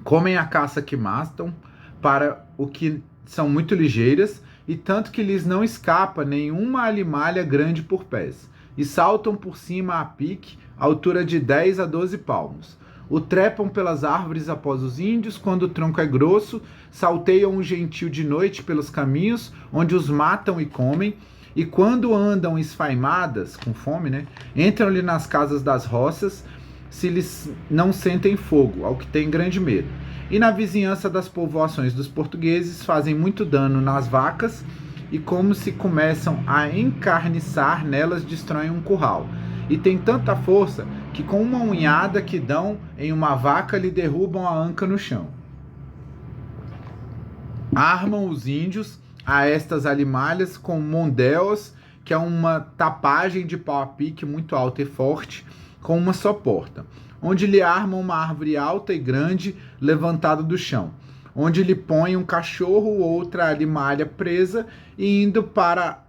A: comem a caça que matam, para o que são muito ligeiras, e tanto que lhes não escapa nenhuma alimalha grande por pés, e saltam por cima a pique, altura de 10 a 12 palmos. O trepam pelas árvores após os índios, quando o tronco é grosso, salteiam o gentil de noite pelos caminhos, onde os matam e comem, e quando andam esfaimadas, com fome, né, entram-lhe nas casas das roças, se lhes não sentem fogo, ao que tem grande medo. E na vizinhança das povoações dos portugueses fazem muito dano nas vacas, e como se começam a encarniçar, nelas destroem um curral. E tem tanta força que com uma unhada que dão em uma vaca lhe derrubam a anca no chão. Armam os índios a estas alimalhas com mondéus, que é uma tapagem de pau a pique muito alta e forte, com uma só porta, onde lhe armam uma árvore alta e grande levantada do chão, onde lhe põem um cachorro ou outra alimalha presa, e indo para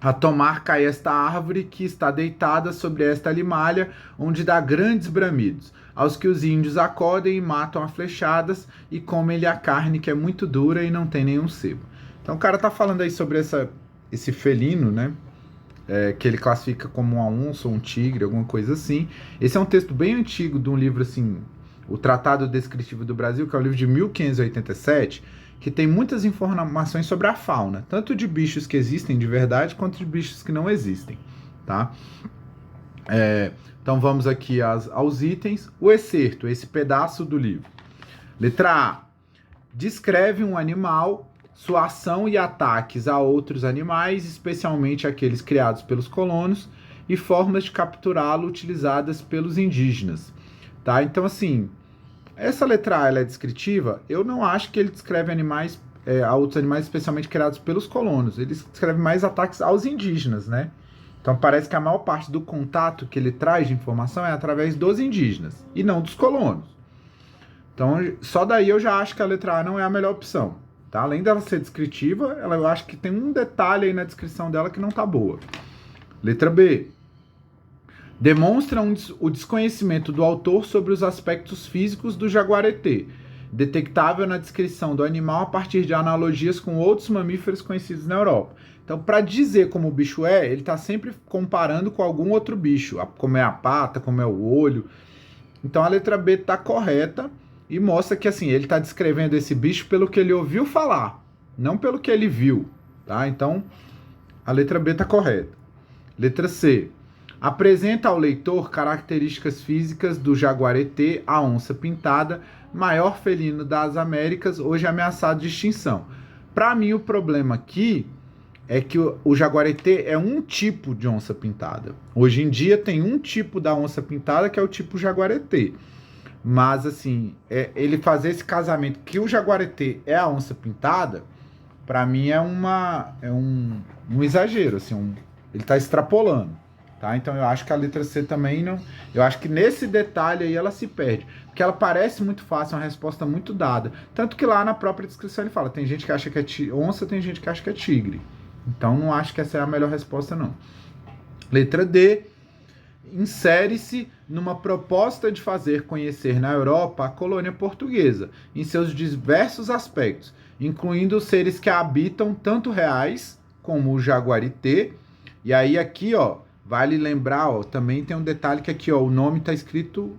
A: a tomar cai esta árvore que está deitada sobre esta alimalha, onde dá grandes bramidos, aos que os índios acodem e matam a flechadas, e comem-lhe a carne que é muito dura e não tem nenhum sebo. Então o cara tá falando aí sobre esse felino, né? Que ele classifica como uma onça ou um tigre, alguma coisa assim. Esse é um texto bem antigo de um livro assim, o Tratado Descritivo do Brasil, que é um livro de 1587, que tem muitas informações sobre a fauna, tanto de bichos que existem de verdade, quanto de bichos que não existem, tá? Então vamos aqui aos itens. O excerto, esse pedaço do livro. Letra A. Descreve um animal, sua ação e ataques a outros animais, especialmente aqueles criados pelos colonos, e formas de capturá-lo utilizadas pelos indígenas. Tá? Então, assim, essa letra A ela é descritiva. Eu não acho que ele descreve animais, a outros animais, especialmente criados pelos colonos. Ele descreve mais ataques aos indígenas, né? Então, parece que a maior parte do contato que ele traz de informação é através dos indígenas, e não dos colonos. Então, só daí eu já acho que a letra A não é a melhor opção. Tá? Além dela ser descritiva, eu acho que tem um detalhe aí na descrição dela que não tá boa. Letra B. Demonstra o desconhecimento do autor sobre os aspectos físicos do jaguareté, detectável na descrição do animal a partir de analogias com outros mamíferos conhecidos na Europa. Então, para dizer como o bicho é, ele está sempre comparando com algum outro bicho, como é a pata, como é o olho. Então, a letra B está correta e mostra que assim ele está descrevendo esse bicho pelo que ele ouviu falar, não pelo que ele viu, tá? Então, a letra B está correta. Letra C. Apresenta ao leitor características físicas do jaguaretê, a onça pintada, maior felino das Américas, hoje ameaçado de extinção. Para mim, o problema aqui é que o jaguaretê é um tipo de onça pintada. Hoje em dia tem um tipo da onça pintada que é o tipo jaguaretê. Mas, assim, ele fazer esse casamento que o jaguaretê é a onça pintada, para mim é um exagero, assim, ele está extrapolando, tá? Então eu acho que a letra C também não... Eu acho que nesse detalhe aí ela se perde, porque ela parece muito fácil, é uma resposta muito dada. Tanto que lá na própria descrição ele fala, tem gente que acha que é onça, tem gente que acha que é tigre. Então não acho que essa é a melhor resposta, não. Letra D. Insere-se numa proposta de fazer conhecer na Europa a colônia portuguesa, em seus diversos aspectos, incluindo os seres que a habitam, tanto reais como o jaguaritê. E aí aqui, ó, vale lembrar, ó, também tem um detalhe que aqui, ó, o nome está escrito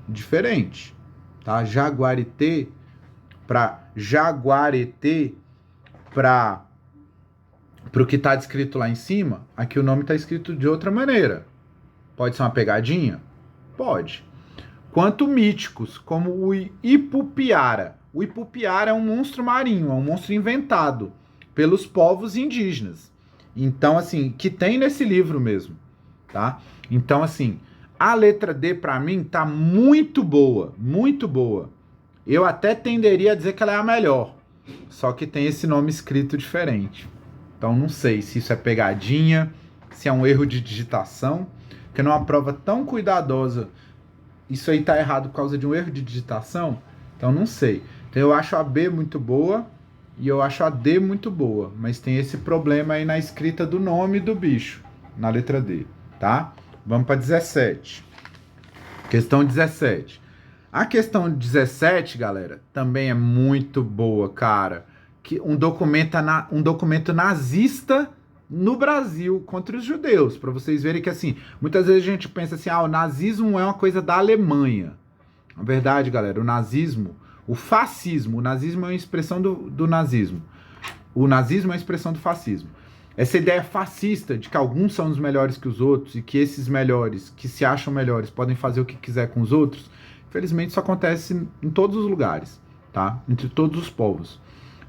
A: diferente, tá? Jaguaritê para o que está descrito lá em cima, aqui o nome está escrito de outra maneira. Pode ser uma pegadinha? Pode. Quanto míticos, como o Ipupiara. O Ipupiara é um monstro marinho, é um monstro inventado pelos povos indígenas. Então, assim, que tem nesse livro mesmo, tá? Então, assim, a letra D, pra mim, tá muito boa, muito boa. Eu até tenderia a dizer que ela é a melhor, só que tem esse nome escrito diferente. Então, não sei se isso é pegadinha, se é um erro de digitação, porque numa prova tão cuidadosa, isso aí tá errado por causa de um erro de digitação, então não sei. Então eu acho a B muito boa e eu acho a D muito boa, mas tem esse problema aí na escrita do nome do bicho, na letra D, tá? Vamos para 17. Questão 17. A questão 17, galera, também é muito boa, cara. Que um documento nazista no Brasil contra os judeus, para vocês verem que assim, muitas vezes a gente pensa assim, o nazismo é uma coisa da Alemanha. Na verdade, galera, o nazismo é uma expressão do nazismo. O nazismo é uma expressão do fascismo. Essa ideia fascista de que alguns são os melhores que os outros e que esses melhores, que se acham melhores, podem fazer o que quiser com os outros, infelizmente isso acontece em todos os lugares, tá? Entre todos os povos.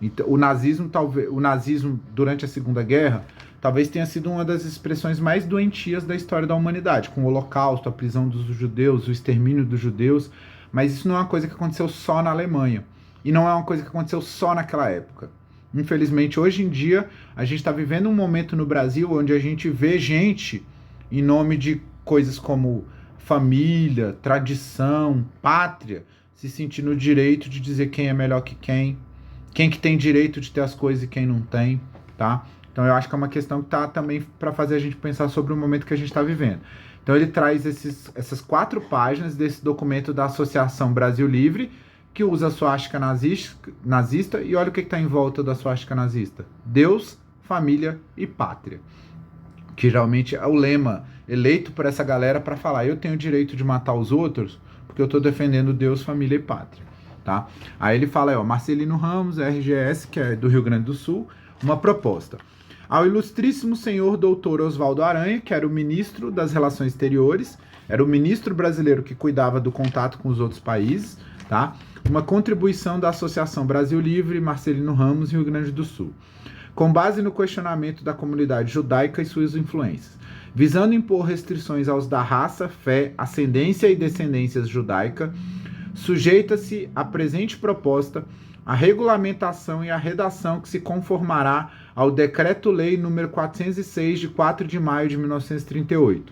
A: Então, o nazismo durante a Segunda Guerra talvez tenha sido uma das expressões mais doentias da história da humanidade, com o Holocausto, a prisão dos judeus, o extermínio dos judeus, mas isso não é uma coisa que aconteceu só na Alemanha, e não é uma coisa que aconteceu só naquela época. Infelizmente, hoje em dia, a gente está vivendo um momento no Brasil onde a gente vê gente, em nome de coisas como família, tradição, pátria, se sentindo o direito de dizer quem é melhor que quem que tem direito de ter as coisas e quem não tem, tá? Então eu acho que é uma questão que tá também para fazer a gente pensar sobre o momento que a gente está vivendo. Então ele traz essas 4 páginas desse documento da Associação Brasil Livre, que usa a suástica nazista, e olha o que está em volta da suástica nazista. Deus, família e pátria. Que geralmente é o lema eleito por essa galera para falar, eu tenho o direito de matar os outros porque eu estou defendendo Deus, família e pátria. Tá? Aí ele fala, Marcelino Ramos, RGS, que é do Rio Grande do Sul, uma proposta. Ao ilustríssimo senhor doutor Oswaldo Aranha, que era o ministro das Relações Exteriores, era o ministro brasileiro que cuidava do contato com os outros países, tá? Uma contribuição da Associação Brasil Livre, Marcelino Ramos, Rio Grande do Sul, com base no questionamento da comunidade judaica e suas influências, visando impor restrições aos da raça, fé, ascendência e descendências judaica, sujeita-se à presente proposta a regulamentação e a redação que se conformará ao Decreto-Lei nº 406, de 4 de maio de 1938.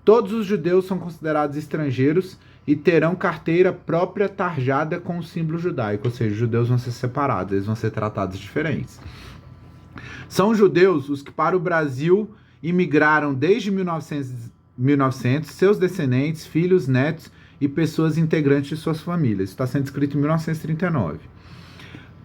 A: Todos os judeus são considerados estrangeiros e terão carteira própria tarjada com o símbolo judaico, ou seja, os judeus vão ser separados, eles vão ser tratados diferentes. São judeus os que para o Brasil imigraram desde 1900, seus descendentes, filhos, netos e pessoas integrantes de suas famílias. Isso está sendo escrito em 1939.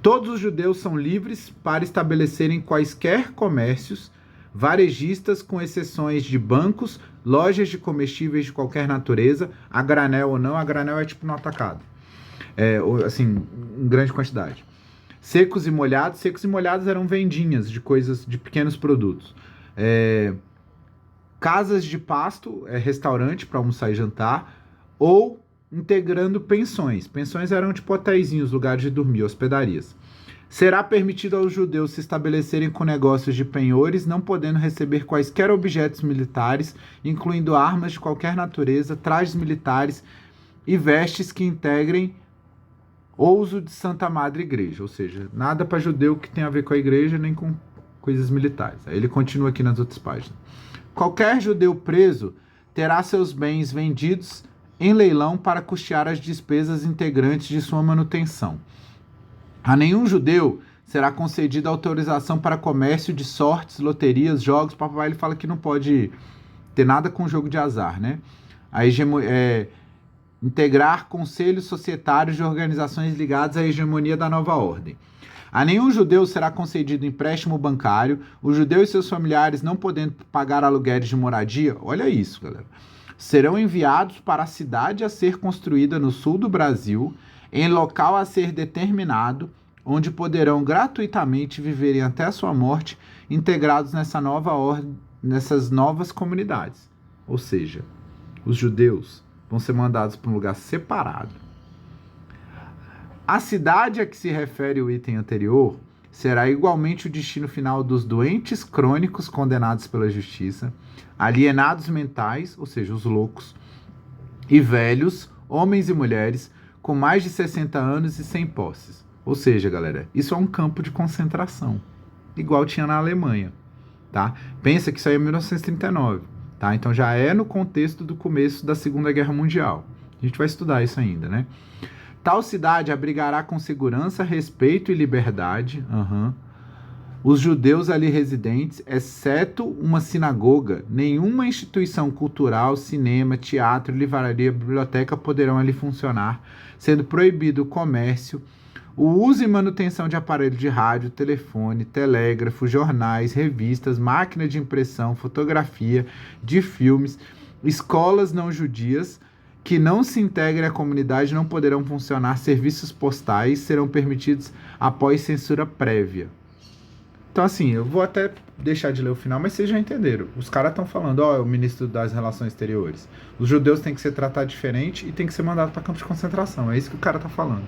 A: Todos os judeus são livres para estabelecerem quaisquer comércios varejistas, com exceções de bancos, lojas de comestíveis de qualquer natureza, a granel ou não. A granel é tipo no atacado, assim, em grande quantidade. Secos e molhados eram vendinhas de coisas, de pequenos produtos. Casas de pasto, restaurante para almoçar e jantar, ou integrando pensões. Pensões eram tipo hotéisinhos, lugares de dormir, hospedarias. Será permitido aos judeus se estabelecerem com negócios de penhores, não podendo receber quaisquer objetos militares, incluindo armas de qualquer natureza, trajes militares e vestes que integrem o uso de Santa Madre Igreja. Ou seja, nada para judeu que tenha a ver com a igreja, nem com coisas militares. Aí ele continua aqui nas outras páginas. Qualquer judeu preso terá seus bens vendidos em leilão para custear as despesas integrantes de sua manutenção. A nenhum judeu será concedida autorização para comércio de sortes, loterias, jogos. Papai ele fala que não pode ter nada com jogo de azar, né? Integrar conselhos societários de organizações ligadas à hegemonia da nova ordem. A nenhum judeu será concedido empréstimo bancário. O judeu e seus familiares, não podendo pagar aluguéis de moradia, olha isso, galera, serão enviados para a cidade a ser construída no sul do Brasil, em local a ser determinado, onde poderão gratuitamente viverem até a sua morte, integrados nessa nova ordem, nessas novas comunidades. Ou seja, os judeus vão ser mandados para um lugar separado. A cidade a que se refere o item anterior será igualmente o destino final dos doentes crônicos condenados pela justiça, alienados mentais, ou seja, os loucos, e velhos, homens e mulheres, com mais de 60 anos e sem posses. Ou seja, galera, isso é um campo de concentração, igual tinha na Alemanha, tá? Pensa que isso aí é 1939, tá? Então já é no contexto do começo da Segunda Guerra Mundial. A gente vai estudar isso ainda, né? Tal cidade abrigará com segurança, respeito e liberdade os judeus ali residentes, exceto uma sinagoga. Nenhuma instituição cultural, cinema, teatro, livraria, biblioteca poderão ali funcionar, sendo proibido o comércio, o uso e manutenção de aparelhos de rádio, telefone, telégrafo, jornais, revistas, máquina de impressão, fotografia, de filmes. Escolas não judias que não se integrem à comunidade não poderão funcionar. Serviços postais serão permitidos após censura prévia. Então, assim, eu vou até deixar de ler o final, mas vocês já entenderam. Os caras estão falando, é o ministro das Relações Exteriores. Os judeus têm que ser tratados diferente e têm que ser mandados para campos de concentração. É isso que o cara está falando.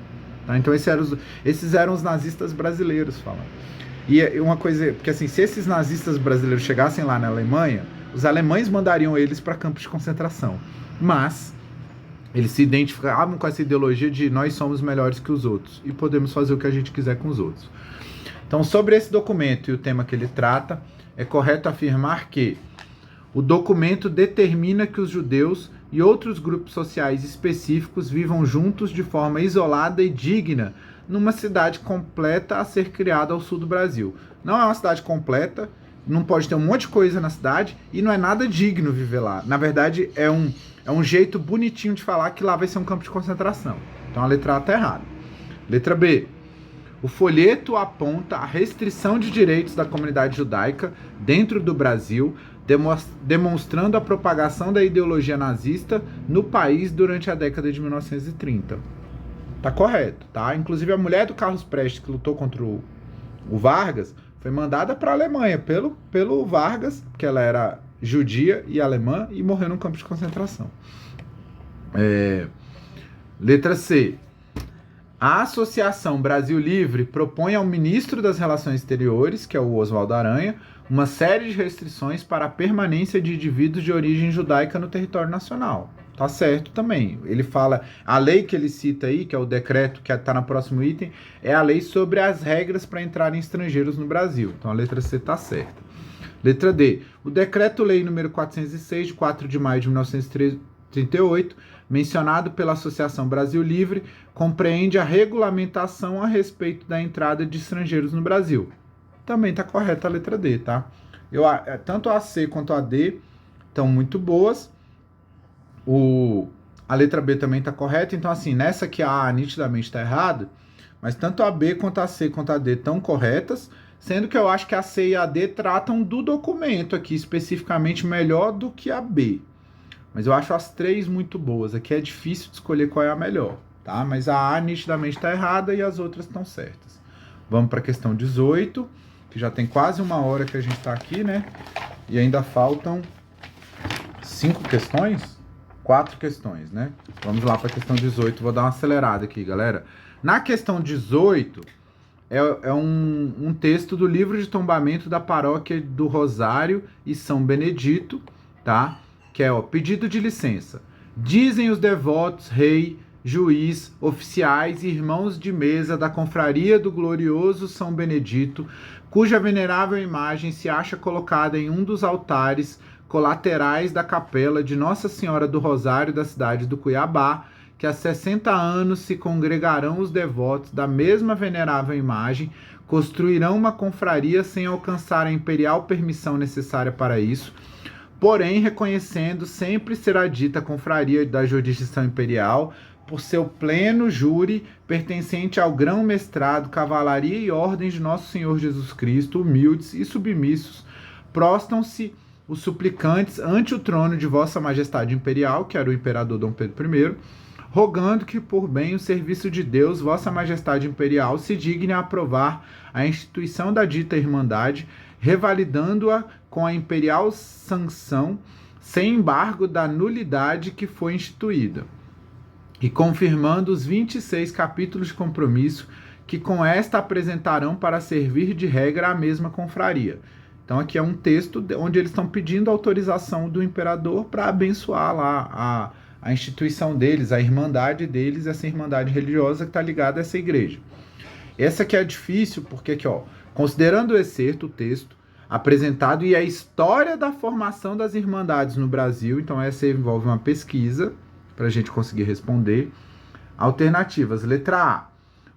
A: Tá? Então, esses eram os nazistas brasileiros falando. E uma coisa, porque assim, se esses nazistas brasileiros chegassem lá na Alemanha, os alemães mandariam eles para campos de concentração. Mas eles se identificavam com essa ideologia de nós somos melhores que os outros e podemos fazer o que a gente quiser com os outros. Então, sobre esse documento e o tema que ele trata, é correto afirmar que o documento determina que os judeus e outros grupos sociais específicos vivam juntos de forma isolada e digna numa cidade completa a ser criada ao sul do Brasil. Não é uma cidade completa, não pode ter um monte de coisa na cidade e não é nada digno viver lá. Na verdade, é um jeito bonitinho de falar que lá vai ser um campo de concentração. Então a letra A está errada. Letra B. O folheto aponta a restrição de direitos da comunidade judaica dentro do Brasil, demonstrando a propagação da ideologia nazista no país durante a década de 1930. Tá correto, tá? Inclusive a mulher do Carlos Prestes, que lutou contra o Vargas, foi mandada para a Alemanha pelo Vargas, porque ela era judia e alemã, e morreu num campo de concentração. Letra C. A Associação Brasil Livre propõe ao ministro das Relações Exteriores, que é o Oswaldo Aranha, uma série de restrições para a permanência de indivíduos de origem judaica no território nacional. Tá certo também. Ele fala, a lei que ele cita aí, que é o decreto que está no próximo item, é a lei sobre as regras para entrarem estrangeiros no Brasil. Então a letra C está certa. Letra D. O Decreto-Lei número 406, de 4 de maio de 1938, mencionado pela Associação Brasil Livre, compreende a regulamentação a respeito da entrada de estrangeiros no Brasil. Também está correta a letra D, tá? Tanto a C quanto a D estão muito boas. A letra B também está correta. Então, assim, nessa que a A nitidamente está errada, mas tanto a B quanto a C quanto a D estão corretas, sendo que eu acho que a C e a D tratam do documento aqui especificamente melhor do que a B. Mas eu acho as três muito boas. Aqui é difícil de escolher qual é a melhor, tá? Mas a A nitidamente está errada e as outras estão certas. Vamos para a questão 18, que já tem quase 1 hora que a gente está aqui, né? E ainda faltam 5 questões? 4 questões, né? Vamos lá para a questão 18. Vou dar uma acelerada aqui, galera. Na questão 18, é um texto do livro de tombamento da paróquia do Rosário e São Benedito, tá? Que é, pedido de licença. Dizem os devotos, rei, juiz, oficiais e irmãos de mesa da confraria do glorioso São Benedito, cuja venerável imagem se acha colocada em um dos altares colaterais da capela de Nossa Senhora do Rosário da cidade do Cuiabá, que há 60 anos se congregarão os devotos da mesma venerável imagem, construirão uma confraria sem alcançar a imperial permissão necessária para isso, porém reconhecendo sempre será dita confraria da jurisdição imperial, por seu pleno júri, pertencente ao grão-mestrado, cavalaria e ordens de Nosso Senhor Jesus Cristo, humildes e submissos, prostam-se os suplicantes ante o trono de Vossa Majestade Imperial, que era o imperador Dom Pedro I, rogando que, por bem o serviço de Deus, Vossa Majestade Imperial se digne a aprovar a instituição da dita Irmandade, revalidando-a com a imperial sanção, sem embargo da nulidade que foi instituída, e confirmando os 26 capítulos de compromisso que com esta apresentarão para servir de regra à mesma confraria. Então aqui é um texto onde eles estão pedindo autorização do imperador para abençoar lá a instituição deles, a irmandade deles, essa irmandade religiosa que está ligada a essa igreja. Essa aqui é difícil porque aqui, considerando o excerto, o texto apresentado e a história da formação das irmandades no Brasil, então essa envolve uma pesquisa para a gente conseguir responder. Alternativas. Letra A.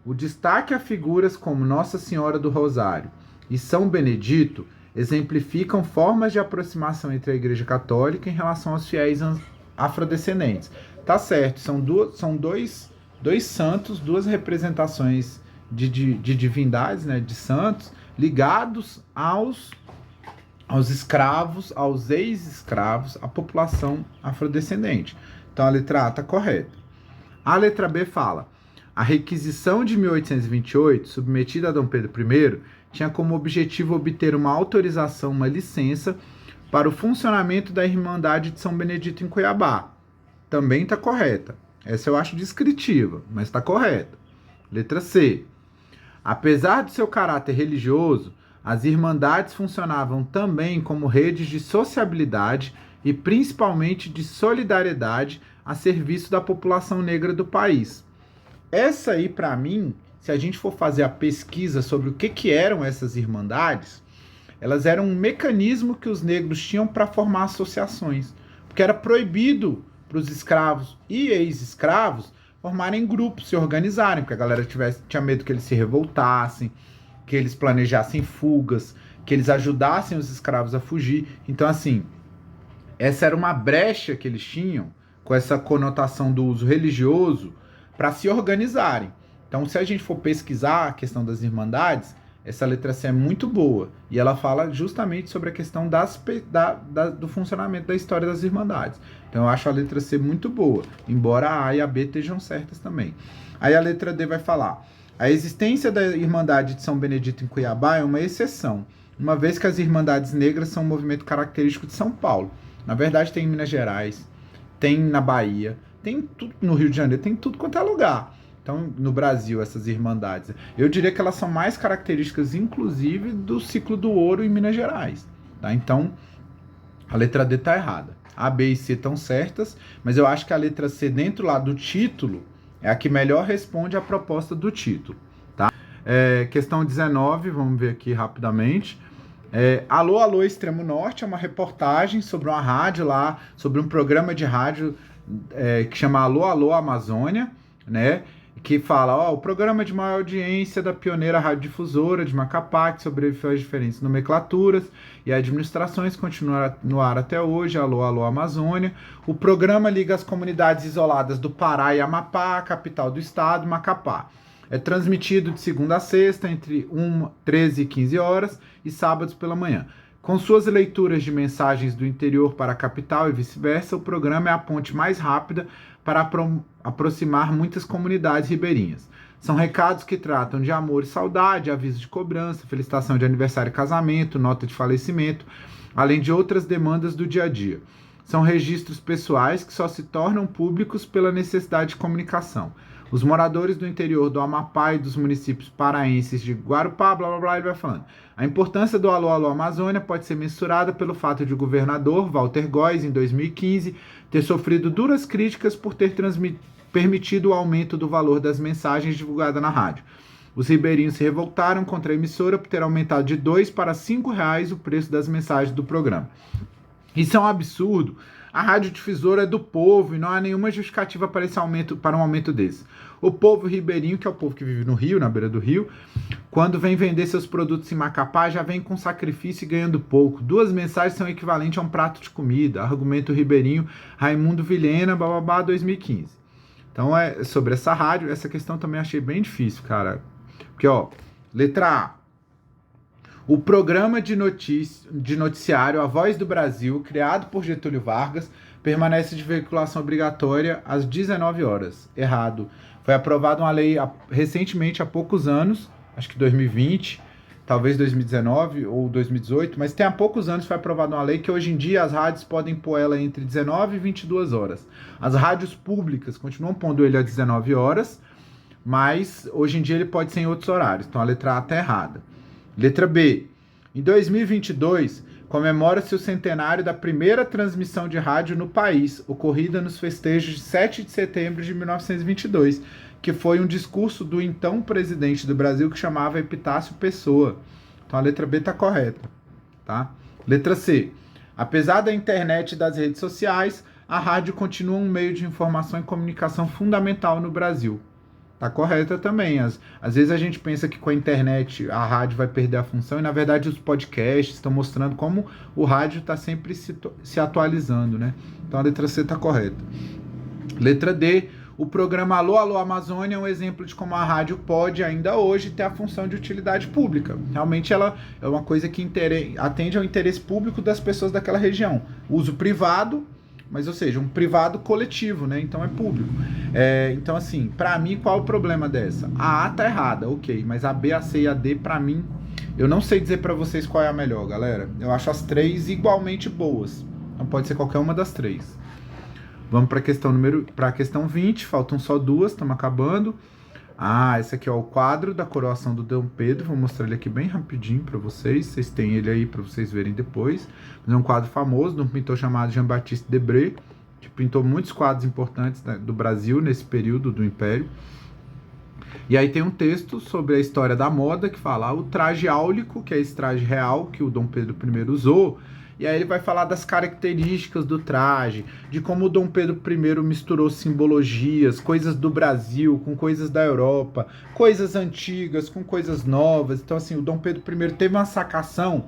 A: O destaque a figuras como Nossa Senhora do Rosário e São Benedito exemplificam formas de aproximação entre a Igreja Católica em relação aos fiéis afrodescendentes. Tá certo, são dois santos, duas representações de divindades, né, de santos, ligados aos escravos, aos ex-escravos, à população afrodescendente. Então a letra A está correta. A letra B fala: a requisição de 1828, submetida a Dom Pedro I, tinha como objetivo obter uma autorização, uma licença, para o funcionamento da Irmandade de São Benedito em Cuiabá. Também está correta. Essa eu acho descritiva, mas está correta. Letra C. Apesar do seu caráter religioso, as Irmandades funcionavam também como redes de sociabilidade e principalmente de solidariedade a serviço da população negra do país. Essa aí, para mim, se a gente for fazer a pesquisa sobre o que eram essas irmandades, elas eram um mecanismo que os negros tinham para formar associações, porque era proibido para os escravos e ex-escravos formarem grupos, se organizarem, porque a galera tinha medo que eles se revoltassem, que eles planejassem fugas, que eles ajudassem os escravos a fugir. Então, assim, essa era uma brecha que eles tinham, com essa conotação do uso religioso, para se organizarem. Então, se a gente for pesquisar a questão das irmandades, essa letra C é muito boa. E ela fala justamente sobre a questão do funcionamento da história das irmandades. Então, eu acho a letra C muito boa, embora a A e a B estejam certas também. Aí a letra D vai falar: a existência da Irmandade de São Benedito em Cuiabá é uma exceção, uma vez que as Irmandades Negras são um movimento característico de São Paulo. Na verdade, tem em Minas Gerais, tem na Bahia, tem tudo no Rio de Janeiro, tem tudo quanto é lugar. Então, no Brasil, essas irmandades, eu diria que elas são mais características, inclusive, do ciclo do ouro em Minas Gerais. Tá? Então, a letra D está errada. A, B e C estão certas, mas eu acho que a letra C, dentro lá do título, é a que melhor responde à proposta do título. Tá? Questão 19, vamos ver aqui rapidamente. Alô, alô, Extremo Norte é uma reportagem sobre uma rádio lá, sobre um programa de rádio que chama Alô, alô, Amazônia, né? Que fala, o programa de maior audiência da pioneira radiodifusora de Macapá, que sobreviveu às diferentes nomenclaturas e administrações, continua no ar até hoje, Alô, alô, Amazônia. O programa liga as comunidades isoladas do Pará e Amapá, a capital do estado, Macapá. É transmitido de segunda a sexta, entre 13 e 15 horas, e sábados pela manhã. Com suas leituras de mensagens do interior para a capital e vice-versa, o programa é a ponte mais rápida para aproximar muitas comunidades ribeirinhas. São recados que tratam de amor e saudade, aviso de cobrança, felicitação de aniversário e casamento, nota de falecimento, além de outras demandas do dia a dia. São registros pessoais que só se tornam públicos pela necessidade de comunicação. Os moradores do interior do Amapá e dos municípios paraenses de Guarupá, blá blá blá, ele vai falando. A importância do Alô Alô Amazônia pode ser mensurada pelo fato de o governador Walter Góes, em 2015, ter sofrido duras críticas por ter permitido o aumento do valor das mensagens divulgadas na rádio. Os ribeirinhos se revoltaram contra a emissora por ter aumentado de R$ 2 para R$ 5 o preço das mensagens do programa. Isso é um absurdo. A radiodifusora é do povo e não há nenhuma justificativa para um aumento desse. O povo ribeirinho, que é o povo que vive no Rio, na beira do rio, quando vem vender seus produtos em Macapá, já vem com sacrifício e ganhando pouco. 2 mensagens são equivalentes a um prato de comida. Argumento ribeirinho, Raimundo Vilhena, bababá, 2015. Então, sobre essa rádio, essa questão também achei bem difícil, cara. Porque, letra A. O programa de noticiário A Voz do Brasil, criado por Getúlio Vargas, permanece de veiculação obrigatória às 19 horas. Errado. Foi aprovada uma lei recentemente, há poucos anos, acho que 2020, talvez 2019 ou 2018, mas tem há poucos anos foi aprovada uma lei que hoje em dia as rádios podem pôr ela entre 19 e 22 horas. As rádios públicas continuam pondo ele às 19 horas, mas hoje em dia ele pode ser em outros horários. Então a letra A está errada. Letra B. Em 2022, comemora-se o centenário da primeira transmissão de rádio no país, ocorrida nos festejos de 7 de setembro de 1922, que foi um discurso do então presidente do Brasil que chamava Epitácio Pessoa. Então a letra B está correta. Tá? Letra C. Apesar da internet e das redes sociais, a rádio continua um meio de informação e comunicação fundamental no Brasil. Tá correta também. Às vezes a gente pensa que com a internet a rádio vai perder a função e na verdade os podcasts estão mostrando como o rádio está sempre se atualizando, né? Então a letra C está correta. Letra D. O programa Alô Alô Amazônia é um exemplo de como a rádio pode ainda hoje ter a função de utilidade pública. Realmente ela é uma coisa que atende ao interesse público das pessoas daquela região. Uso privado, mas, ou seja, um privado coletivo, né? Então é público. Então, assim, pra mim, qual é o problema dessa? A A tá errada, ok, mas a B, a C e a D, pra mim, eu não sei dizer pra vocês qual é a melhor, galera. Eu acho as 3 igualmente boas. Então pode ser qualquer uma das 3. Vamos pra questão 20, faltam só 2, estamos acabando. Esse aqui é o quadro da coroação do Dom Pedro, vou mostrar ele aqui bem rapidinho para vocês têm ele aí para vocês verem depois. Mas é um quadro famoso de um pintor chamado Jean-Baptiste Debré, que pintou muitos quadros importantes, né, do Brasil nesse período do Império. E aí tem um texto sobre a história da moda que fala o traje áulico, que é esse traje real que o Dom Pedro I usou. E aí ele vai falar das características do traje, de como o Dom Pedro I misturou simbologias, coisas do Brasil com coisas da Europa, coisas antigas com coisas novas. Então, assim, o Dom Pedro I teve uma sacação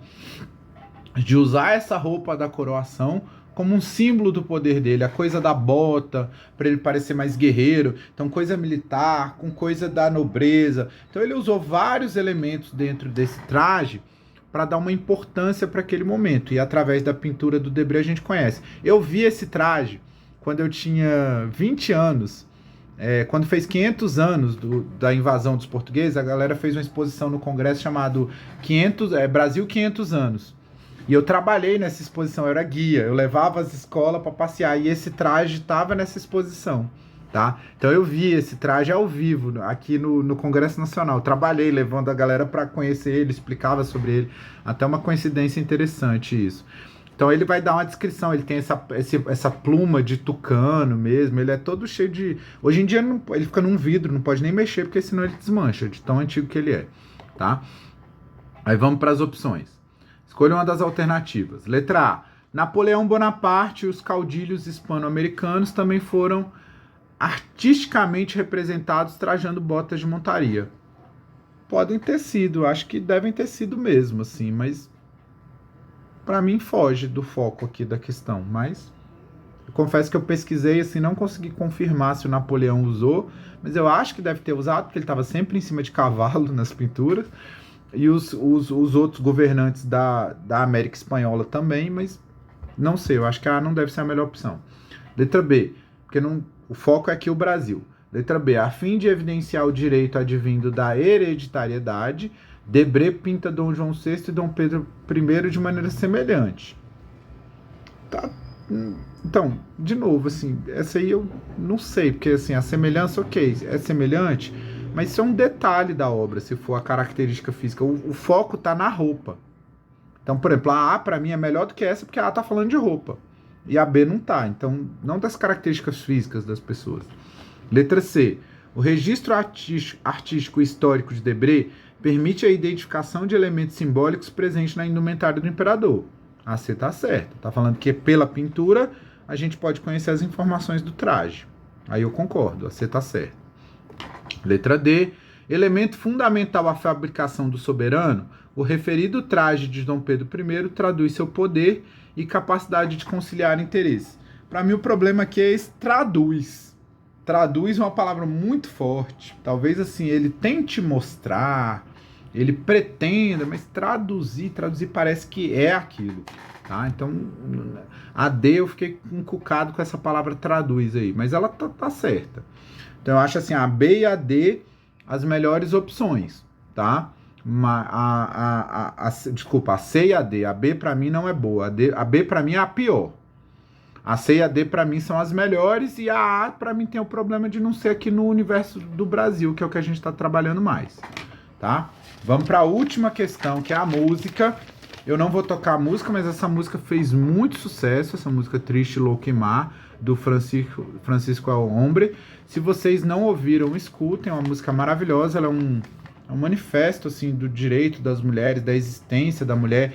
A: de usar essa roupa da coroação como um símbolo do poder dele, a coisa da bota, para ele parecer mais guerreiro, então coisa militar, com coisa da nobreza. Então ele usou vários elementos dentro desse traje para dar uma importância para aquele momento. E através da pintura do Debré a gente conhece. Eu vi esse traje quando eu tinha 20 anos. Quando fez 500 anos da invasão dos portugueses, a galera fez uma exposição no Congresso chamado Brasil 500 anos. E eu trabalhei nessa exposição, eu era guia. Eu levava as escolas para passear e esse traje estava nessa exposição. Tá? Então eu vi esse traje ao vivo aqui no Congresso Nacional. Trabalhei levando a galera para conhecer ele, explicava sobre ele. Até uma coincidência interessante isso. Então ele vai dar uma descrição, ele tem essa pluma de tucano mesmo, ele é todo cheio de... Hoje em dia ele fica num vidro, não pode nem mexer, porque senão ele desmancha, de tão antigo que ele é. Tá? Aí vamos para as opções. Escolha uma das alternativas. Letra A. Napoleão Bonaparte e os caudilhos hispano-americanos também foram artisticamente representados trajando botas de montaria. Podem ter sido, acho que devem ter sido mesmo, assim, mas para mim foge do foco aqui da questão, mas confesso que eu pesquisei, assim, não consegui confirmar se o Napoleão usou, mas eu acho que deve ter usado, porque ele estava sempre em cima de cavalo nas pinturas, e os outros governantes da América Espanhola também, mas não sei, eu acho que A não deve ser a melhor opção. Letra B, porque o foco é aqui o Brasil. Letra B, a fim de evidenciar o direito advindo da hereditariedade, Debré pinta Dom João VI e Dom Pedro I de maneira semelhante. Tá. Então, de novo, assim, essa aí eu não sei, porque assim, a semelhança, ok, é semelhante, mas isso é um detalhe da obra, se for a característica física. O foco tá na roupa. Então, por exemplo, a A para mim é melhor do que essa, porque a A tá falando de roupa. E a B não tá. Então, não das características físicas das pessoas. Letra C. O registro artístico histórico de Debré permite a identificação de elementos simbólicos presentes na indumentária do imperador. A C tá certa. Tá falando que pela pintura a gente pode conhecer as informações do traje. Aí eu concordo. A C tá certa. Letra D. Elemento fundamental à fabricação do soberano, o referido traje de Dom Pedro I traduz seu poder e capacidade de conciliar interesses. Para mim o problema aqui é esse traduz. Traduz é uma palavra muito forte. Talvez assim ele tente mostrar, ele pretenda, mas traduzir parece que é aquilo. Tá? Então a D eu fiquei encucado com essa palavra traduz aí, mas ela tá certa. Então eu acho assim, a B e a D as melhores opções, tá? Desculpa, a C e a D. A B pra mim não é boa. A B pra mim é a pior. A C e a D pra mim são as melhores e a A pra mim tem o problema de não ser aqui no universo do Brasil, que é o que a gente tá trabalhando mais, tá? Vamos pra última questão, que é a música. Eu não vou tocar a música, mas essa música fez muito sucesso, essa música Triste, Louco e Má, do Francisco El Hombre. Se vocês não ouviram, escutem, é uma música maravilhosa, ela é um manifesto assim, do direito das mulheres, da existência da mulher,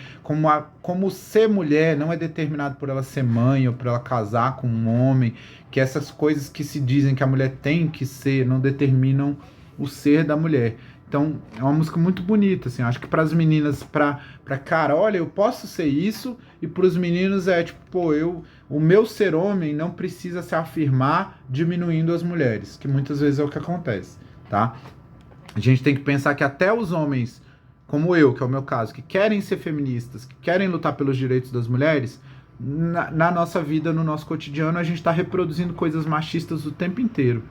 A: como ser mulher não é determinado por ela ser mãe ou por ela casar com um homem, que essas coisas que se dizem que a mulher tem que ser não determinam o ser da mulher. Então, é uma música muito bonita, assim, acho que para as meninas, para cara, olha, eu posso ser isso, e para os meninos é tipo, pô, o meu ser homem não precisa se afirmar diminuindo as mulheres, que muitas vezes é o que acontece, tá? A gente tem que pensar que até os homens, como eu, que é o meu caso, que querem ser feministas, que querem lutar pelos direitos das mulheres, na nossa vida, no nosso cotidiano, a gente está reproduzindo coisas machistas o tempo inteiro,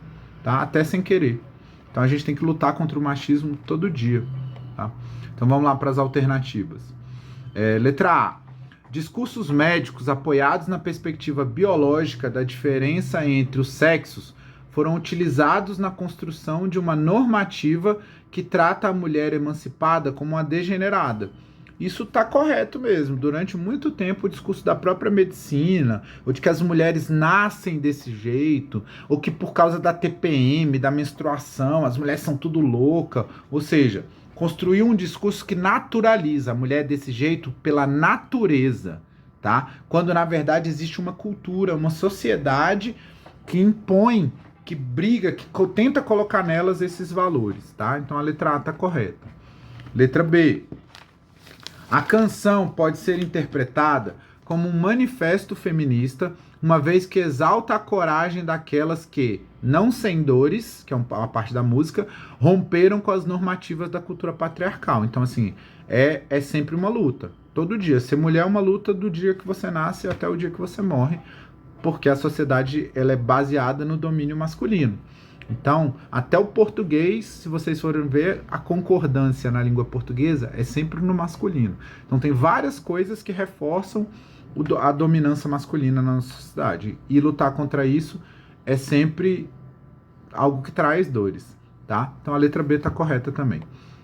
A: tá? Até sem querer. Então a gente tem que lutar contra o machismo todo dia, tá? Então vamos lá para as alternativas. Letra A. Discursos médicos apoiados na perspectiva biológica da diferença entre os sexos foram utilizados na construção de uma normativa que trata a mulher emancipada como uma degenerada. Isso está correto mesmo. Durante muito tempo, o discurso da própria medicina, ou de que as mulheres nascem desse jeito, ou que por causa da TPM, da menstruação, as mulheres são tudo louca. Ou seja, construir um discurso que naturaliza a mulher desse jeito pela natureza, tá? Quando na verdade existe uma cultura, uma sociedade que impõe, que briga, que tenta colocar nelas esses valores, tá? Então a letra A está correta. Letra B. A canção pode ser interpretada como um manifesto feminista, uma vez que exalta a coragem daquelas que, não sem dores, que é uma parte da música, romperam com as normativas da cultura patriarcal. Então, assim, é sempre uma luta. Todo dia. Ser mulher é uma luta do dia que você nasce até o dia que você morre, porque a sociedade ela é baseada no domínio masculino. Então, até o português, se vocês forem ver, a concordância na língua portuguesa é sempre no masculino. Então, tem várias coisas que reforçam a dominância masculina na nossa sociedade. E lutar contra isso é sempre algo que traz dores, tá? Então, a letra B está correta também.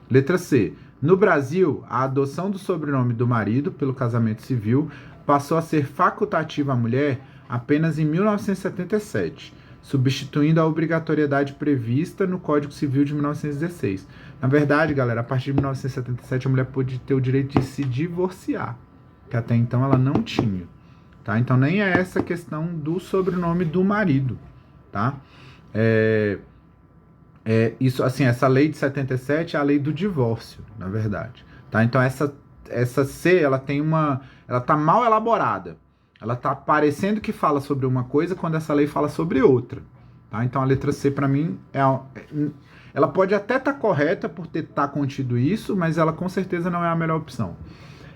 A: Letra C. No Brasil, a adoção do sobrenome do marido pelo casamento civil passou a ser facultativa à mulher apenas em 1977. Substituindo a obrigatoriedade prevista no Código Civil de 1916. Na verdade, galera, a partir de 1977 a mulher pôde ter o direito de se divorciar, que até então ela não tinha, tá? Então nem é essa questão do sobrenome do marido, tá? Isso, assim, essa lei de 77 é a lei do divórcio, na verdade, tá? Então essa C, ela tá mal elaborada. ela tá parecendo que fala sobre uma coisa quando essa lei fala sobre outra. Tá? Então a letra C, para mim, ela pode até estar correta por ter contido isso, mas ela com certeza não é a melhor opção.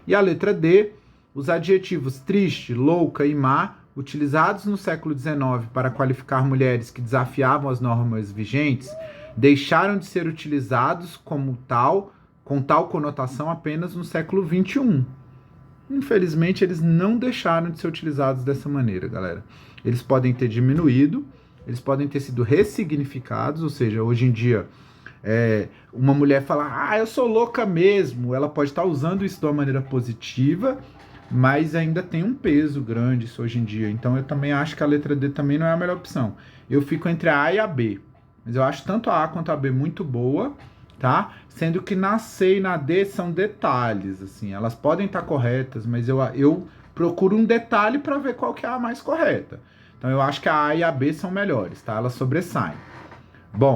A: E a letra D, os adjetivos triste, louca e má, utilizados no século XIX para qualificar mulheres que desafiavam as normas vigentes, deixaram de ser utilizados como tal, com tal conotação apenas no século XXI. Infelizmente, eles não deixaram de ser utilizados dessa maneira, galera. Eles podem ter diminuído, eles podem ter sido ressignificados, ou seja, hoje em dia, uma mulher fala, eu sou louca mesmo, ela pode estar usando isso de uma maneira positiva, mas ainda tem um peso grande isso hoje em dia. Então eu também acho que a letra D também não é a melhor opção. Eu fico entre a A e a B, mas eu acho tanto a A quanto a B muito boa, tá? Sendo que na C e na D são detalhes, assim, elas podem estar corretas, mas eu procuro um detalhe para ver qual que é a mais correta. Então eu acho que a A e a B são melhores, tá? Elas sobressaem. Bom,